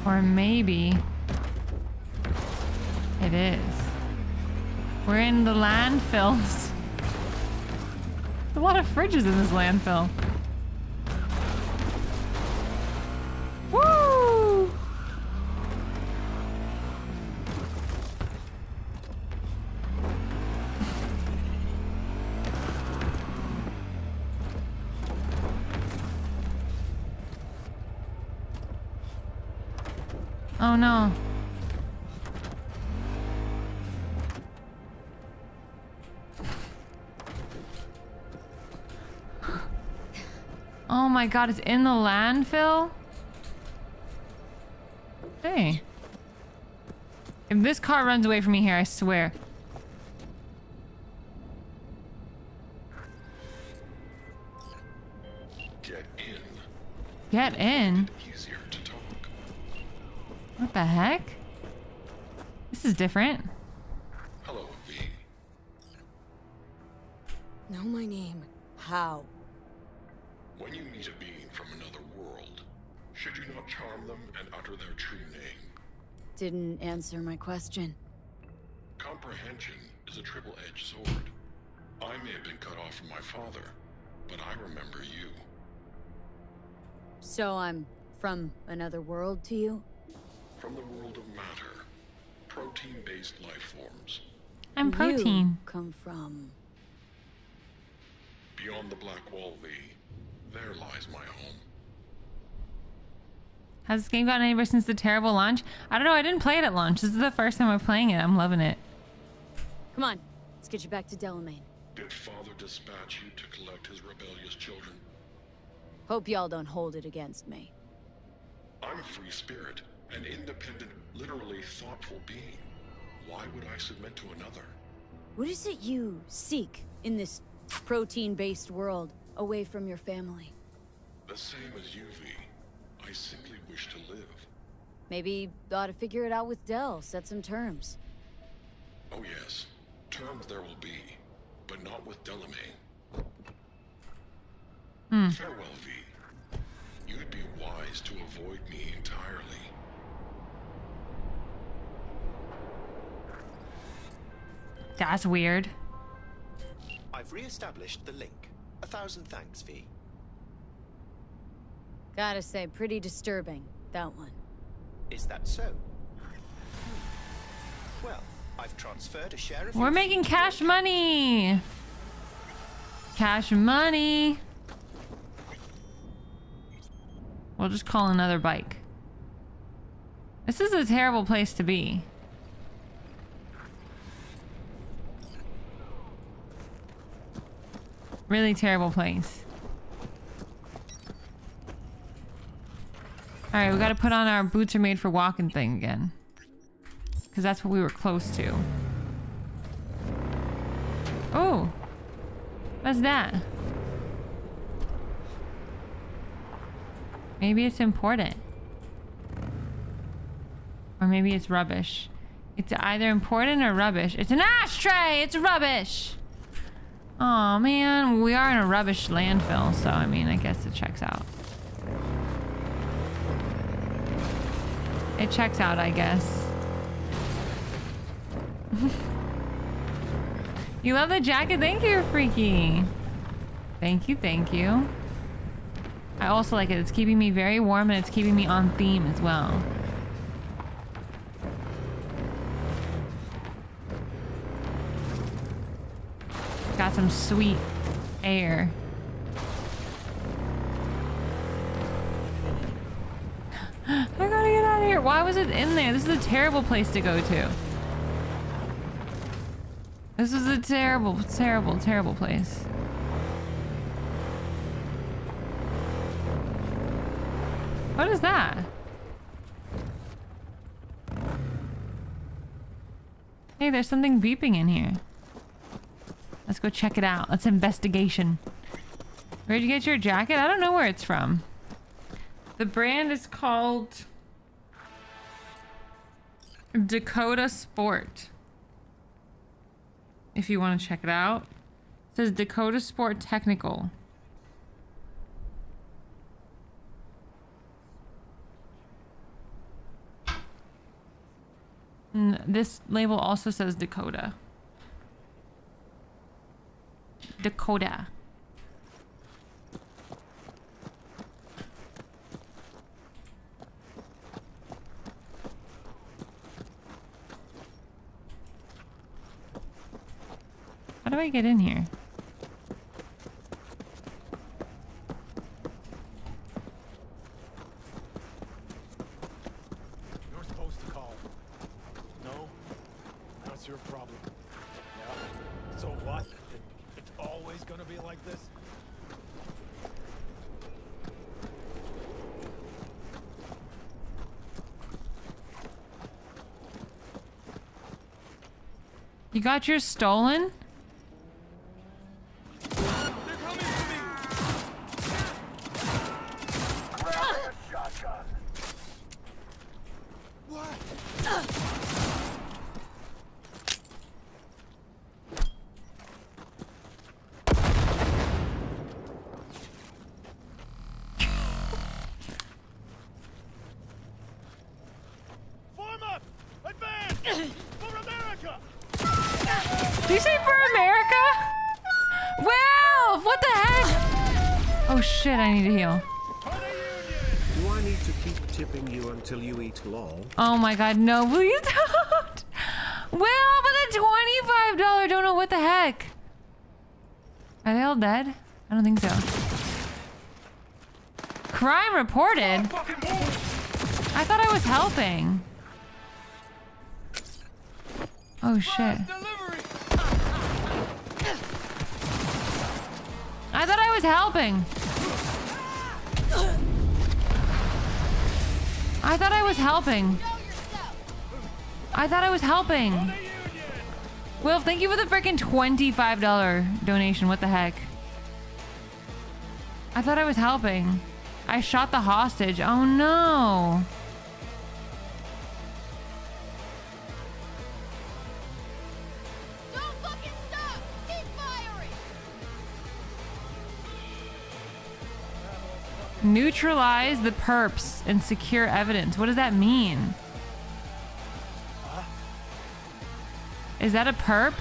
Or maybe it is. We're in the landfills. There's a lot of fridges in this landfill. Woo! Oh no. Oh my god, it's in the landfill? Hey. If this car runs away from me here, I swear. Get in. Get in? Easier to talk. What the heck? This is different. Hello, V. Know my name. How? When you meet a being from another world, should you not charm them and utter their true name? Didn't answer my question. Comprehension is a triple-edged sword. I may have been cut off from my father, but I remember you. So I'm from another world to you? From the world of matter. Protein-based life forms. I'm protein. You come from... Beyond the Black Wall, V, there lies my home. Has this game gotten any better since the terrible launch? I don't know. I didn't play it at launch. This is the first time I'm playing it. I'm loving it. Come on, let's get you back to Delamain. Did Father dispatch you to collect his rebellious children? Hope y'all don't hold it against me. I'm a free spirit, an independent, literally thoughtful being. Why would I submit to another? What is it you seek in this protein-based world, away from your family? The same as you, V. I simply wish to live. Maybe ought to figure it out with Del, set some terms. Oh yes, terms there will be, but not with Delamain. Farewell, V. You'd be wise to avoid me entirely. That's weird. I've re-established the link. 1,000 thanks, V. Gotta say, pretty disturbing, that one. Is that so? Well, I've transferred a share of... We're making cash money! Cash money! We'll just call another bike. This is a terrible place to be. Really terrible place. Alright, we gotta put on our boots are made for walking thing again. Because that's what we were close to. Oh! What's that? Maybe it's important. Or maybe it's rubbish. It's either important or rubbish. It's an ashtray! It's rubbish! Aw, man. We are in a rubbish landfill, so I mean, I guess it checks out. It checks out, I guess. You love the jacket? Thank you, Freaky. Thank you, thank you. I also like it. It's keeping me very warm and it's keeping me on theme as well. Got some sweet air. I gotta get out of here. Why was it in there? This is a terrible place to go to. This is a terrible, terrible, terrible place. What is that? Hey, there's something beeping in here. Let's go check it out. Let's investigation. Where'd you get your jacket? I don't know where it's from. The brand is called Dakota Sport. If you want to check it out. It says Dakota Sport Technical. And this label also says Dakota. Dakota. How do I get in here? You're supposed to call. No? That's your problem. Yeah. So what? It's always gonna be like this? You got yours stolen? Did you say for America? Well, what the heck? Oh shit, I need to heal. Do I need to keep tipping you until you eat lol? Oh my god, no, please don't. Well, but the $25, don't know what the heck. Are they all dead? I don't think so. Crime reported? I thought I was helping. Oh shit. I thought I was helping. I thought I was helping. I thought I was helping. Will, thank you for the freaking $25 donation. What the heck? I thought I was helping. I shot the hostage. Oh no. Don't fucking stop! Keep firing! Neutralize the perps and secure evidence. What does that mean? Is that a perp?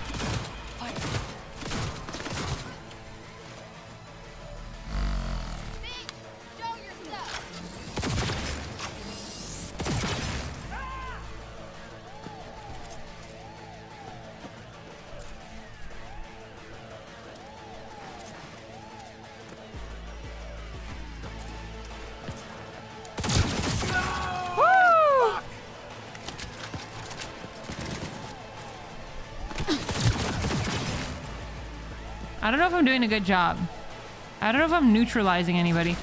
I don't know if I'm doing a good job. I don't know if I'm neutralizing anybody.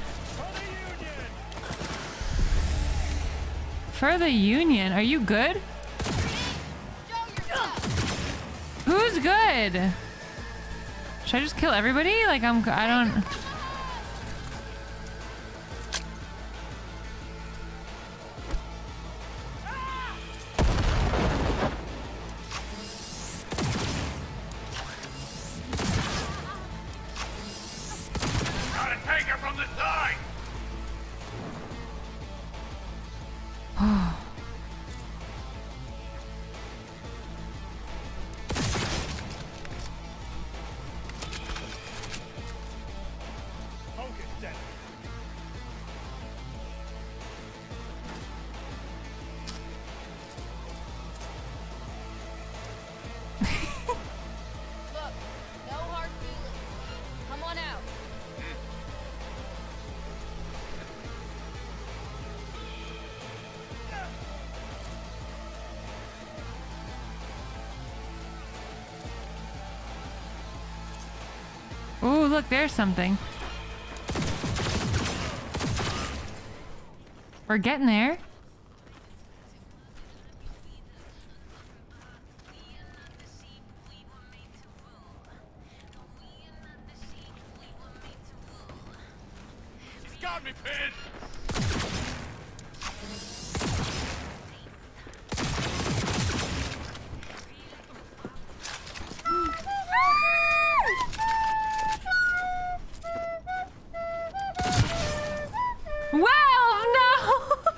For the Union? Are you good? Who's good? Should I just kill everybody? Like I don't... Ooh, look, there's something. We're getting there. Got me, Pin!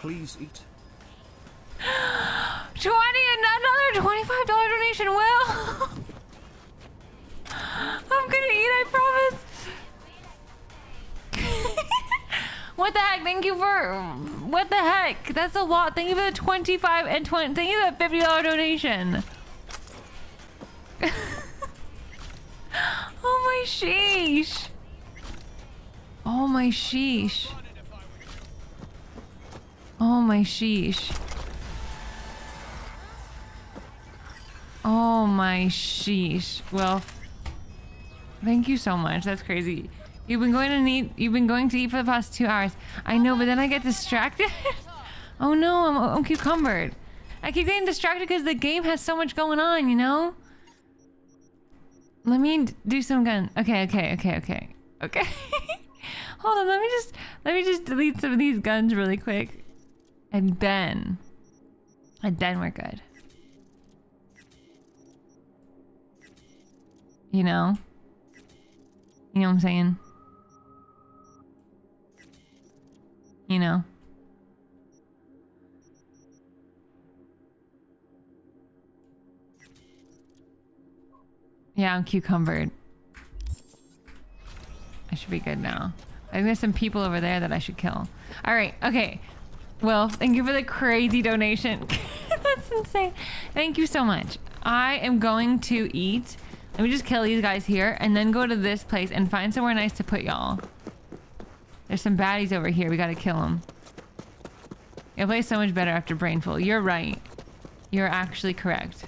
Please eat. 20 and another $25 donation, Will. I'm gonna eat, I promise. What the heck? Thank you for... What the heck? That's a lot. Thank you for the 25 and 20. Thank you for the $50 donation. Oh my sheesh. Oh my sheesh. Oh my sheesh. Oh my sheesh. Well, thank you so much. That's crazy. You've been going to eat for the past 2 hours. I know, but then I get distracted. Oh no, I'm cucumbered. I keep getting distracted because the game has so much going on, you know? Let me do some gun. Okay. Hold on, let me just delete some of these guns really quick. And then we're good. You know? You know what I'm saying? You know? Yeah, I'm cucumbered. I should be good now. I think there's some people over there that I should kill. Alright, okay. Well, thank you for the crazy donation. That's insane. Thank you so much. I am going to eat. Let me just kill these guys here and then go to this place and find somewhere nice to put y'all. There's some baddies over here. We gotta kill them. It plays so much better after Brainful. You're right. You're actually correct.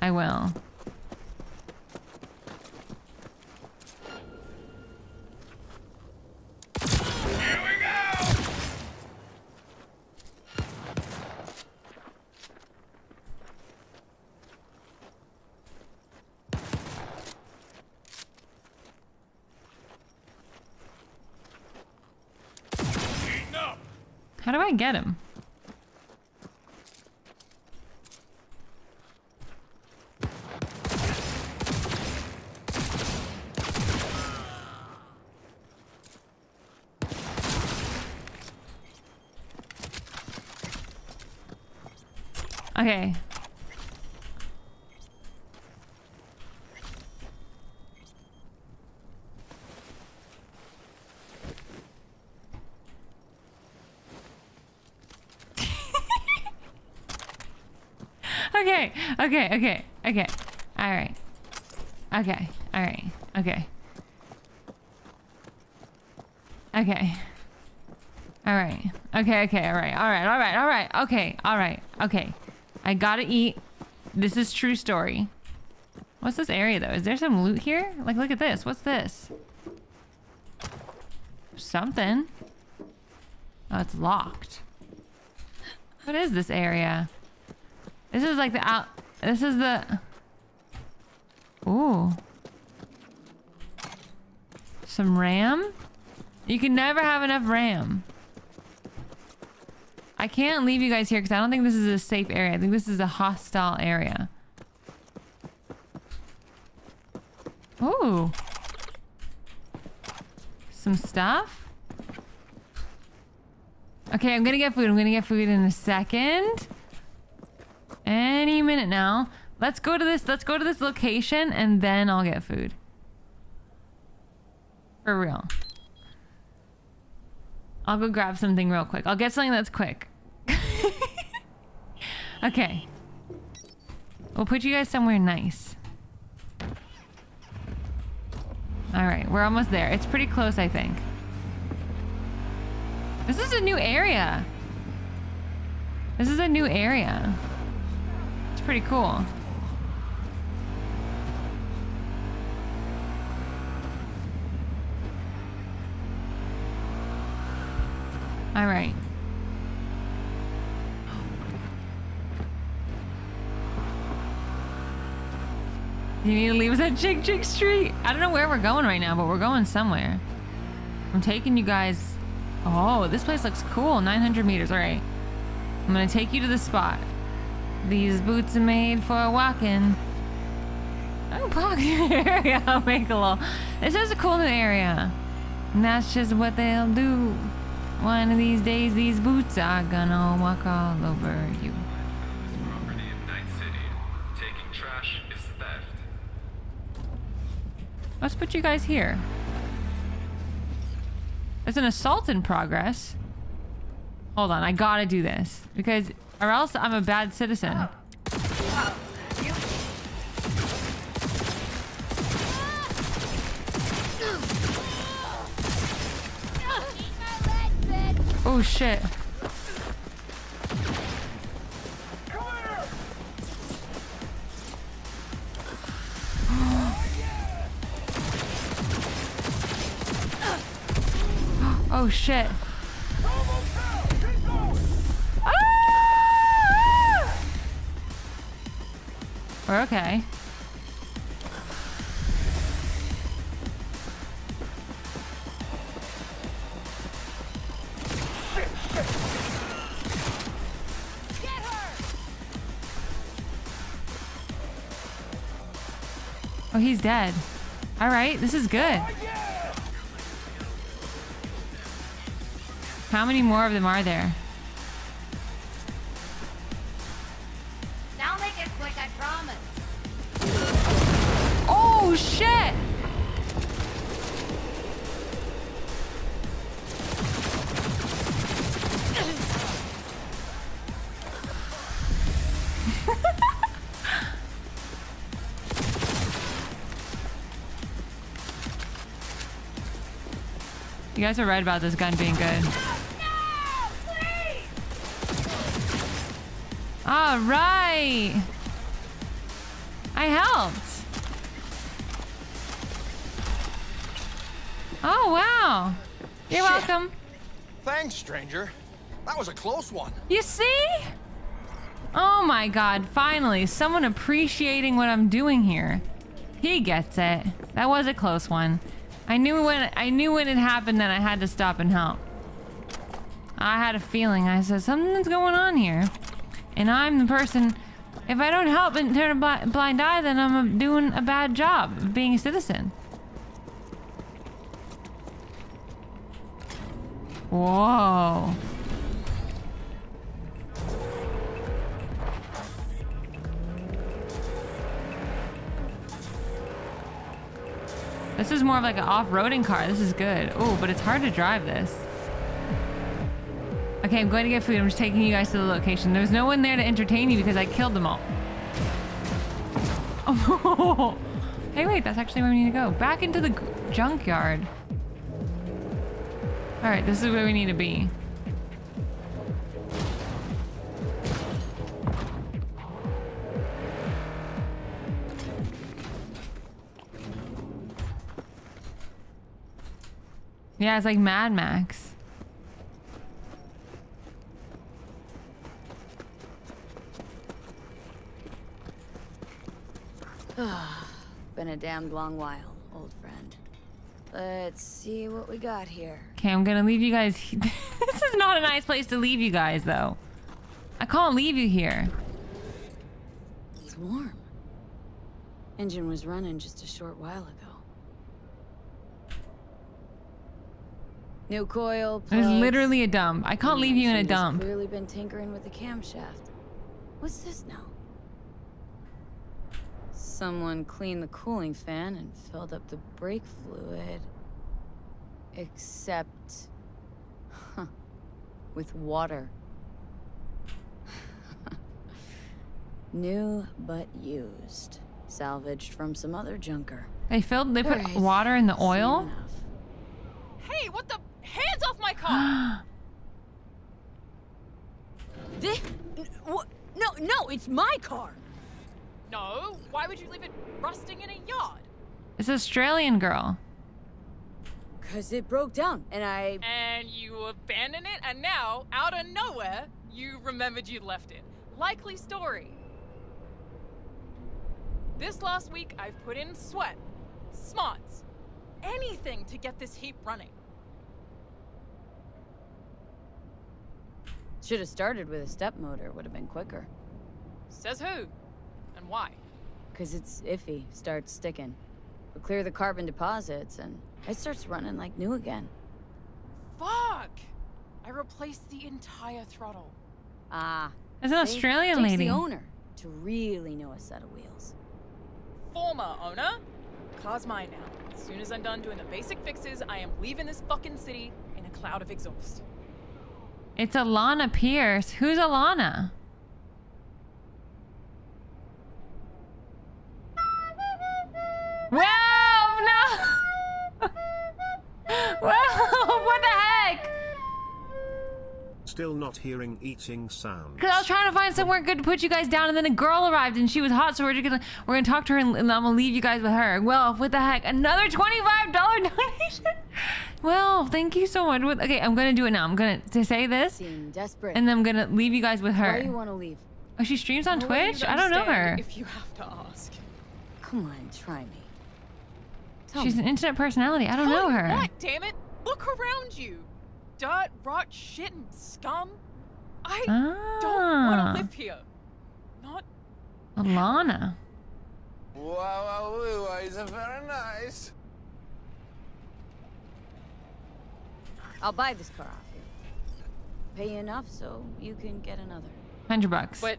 I will. Here we go! How do I get him? Okay. Okay. Alright. Okay. Alright. Okay. Okay. Alright. Okay. Alright. Okay. I gotta eat. This is true story. What's this area though? Is there some loot here? Like, look at this. What's this? Something. Oh, it's locked. What is this area? This is like the out. This is the. Ooh. Some RAM? You can never have enough RAM. I can't leave you guys here because I don't think this is a safe area. I think this is a hostile area. Ooh. Some stuff? Okay, I'm gonna get food. I'm gonna get food in a second. Any minute now. Let's go to this location and then I'll get food. For real. I'll go grab something real quick. I'll get something that's quick. Okay. We'll put you guys somewhere nice. Alright, we're almost there. It's pretty close, I think. This is a new area. This is a new area. It's pretty cool. All right. You need to leave us at Chick Street. I don't know where we're going right now, but we're going somewhere. I'm taking you guys. Oh, this place looks cool. 900 meters. All right. I'm going to take you to the spot. These boots are made for walking. Oh, park area. I'll make a little. This is a cool new area. And that's just what they'll do. One of these days, these boots are gonna walk all over you. Property in Night City. Taking trash is theft. Let's put you guys here. There's an assault in progress. Hold on, I gotta do this. Because, or else I'm a bad citizen. Oh shit. Oh shit. Ah! We're okay. Oh, he's dead. All right, this is good. How many more of them are there? Now make it quick, I promise. Oh, shit! You guys are right about this gun being good. All right. I helped. Oh, wow. You're welcome. Thanks, stranger. That was a close one. You see? Oh my god, finally, someone appreciating what I'm doing here. He gets it. That was a close one. I knew when it happened that I had to stop and help. I had a feeling. I said, something's going on here. And I'm the person, if I don't help and turn a blind eye, then I'm doing a bad job of being a citizen. Whoa. This is more of like an off-roading car. This is good. Oh, but it's hard to drive this. Okay, I'm going to get food. I'm just taking you guys to the location. There's no one there to entertain you because I killed them all. Oh. Hey, wait, that's actually where we need to go. Back into the junkyard. All right, this is where we need to be. Yeah, it's like Mad Max. Been a damned long while, old friend. Let's see what we got here. Okay, I'm gonna leave you guys. This is not a nice place to leave you guys, though. I can't leave you here. It's warm. Engine was running just a short while ago. New coil. There's literally a dump. I can't leave you in a dump. Clearly been tinkering with the camshaft. What's this now? Someone cleaned the cooling fan and filled up the brake fluid. Except... with water. New but used. Salvaged from some other junker. They put water in the oil? Hey, what the... Hands off my car! This... No, it's my car! No, why would you leave it rusting in a yard? It's an Australian girl. Cause it broke down, and And you abandoned it, and now, out of nowhere, you remembered you left it. Likely story. This last week, I've put in sweat, smarts, anything to get this heap running. Should have started with a step motor, would have been quicker. Says who? And why? Cause it's iffy, starts sticking. But clear the carbon deposits, and it starts running like new again. Fuck! I replaced the entire throttle. Ah. There's an Australian takes lady. The owner to really know a set of wheels. Former owner? Car's mine now. As soon as I'm done doing the basic fixes, I am leaving this fucking city in a cloud of exhaust. It's Alana Pierce. Who's Alana? Whoa, no! Whoa, what the heck? Still not hearing eating sounds. Because I was trying to find somewhere good to put you guys down, and then a girl arrived, and she was hot, so we're gonna talk to her, and I'm gonna leave you guys with her. Well, what the heck? Another $25 donation? Well, thank you so much. Okay, I'm gonna do it now. I'm gonna say this, Seem desperate. and then I'm gonna leave you guys with her. Why do you want to leave? Oh, she streams on Twitch? I don't know her. If you have to ask. Come on, try me. She's an internet personality. I don't know her. What? Damn it! Look around you. Dirt, rot, shit, and scum. I don't want to live here. Not Alana. Wow, it's very nice. I'll buy this car off you. Pay you enough so you can get another. $100. But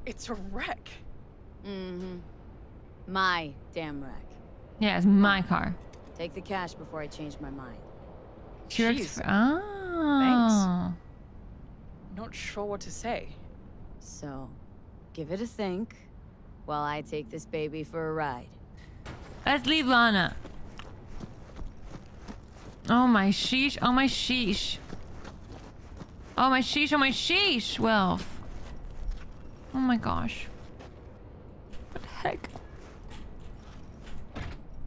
it's a wreck. Mm-hmm. My damn wreck. Yeah, it's my car. Take the cash before I change my mind. She works for... Oh. Thanks. Not sure what to say. So, give it a think while I take this baby for a ride. Let's leave Lana. Oh my sheesh. Oh my sheesh. Oh my sheesh. Oh my sheesh. Wilf. Oh my gosh. What the heck?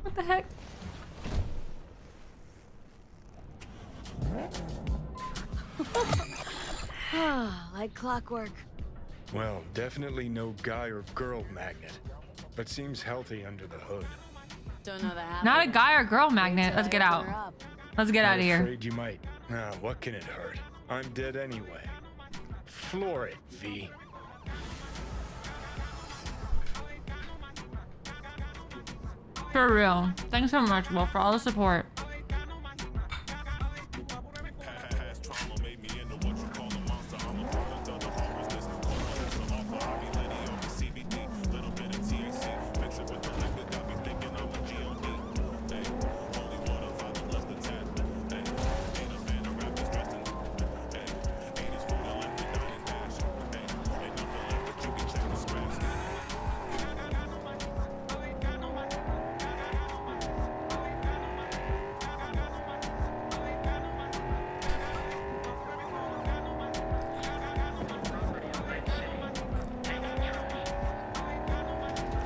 What the heck? Like clockwork. Well, definitely no guy or girl magnet, but seems healthy under the hood. Don't know that. Not a guy or girl magnet. Let's get out. Let's get out of here. Afraid you might. Nah, what can it hurt? I'm dead anyway. Floor it, V. For real. Thanks so much, Will, for all the support.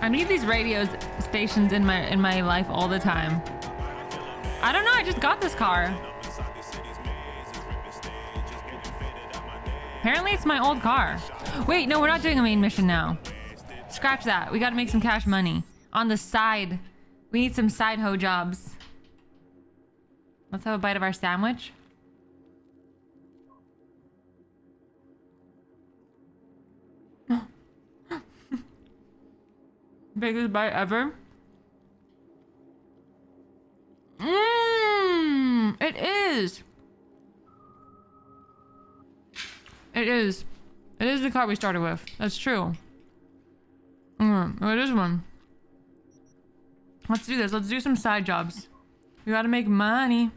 I need these radio stations in my life all the time. I don't know, I just got this car. Apparently it's my old car. Wait, no, we're not doing a main mission now. Scratch that. We gotta make some cash money. On the side. We need some side hoe jobs. Let's have a bite of our sandwich. Biggest bite ever. It is. It is. It is the car we started with. That's true. It is one. Let's do this. Let's do some side jobs. We gotta make money.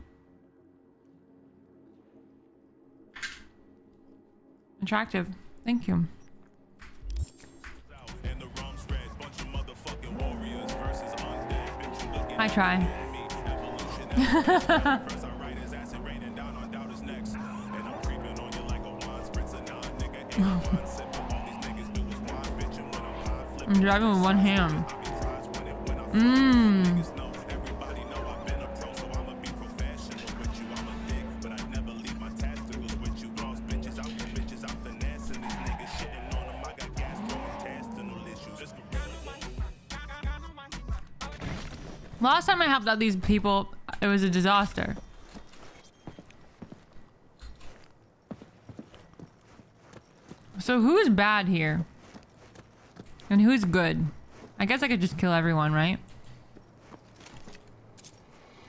Attractive. Thank you. I try. I'm driving with one hand. Last time I helped out these people, it was a disaster. So who's bad here? And who's good? I guess I could just kill everyone, right?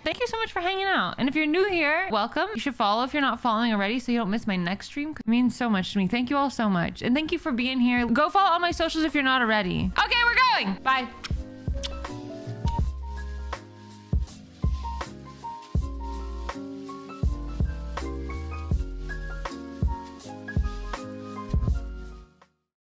Thank you so much for hanging out. And if you're new here, welcome. You should follow if you're not following already so you don't miss my next stream. It means so much to me. Thank you all so much. And thank you for being here. Go follow all my socials if you're not already. Okay, we're going. Bye.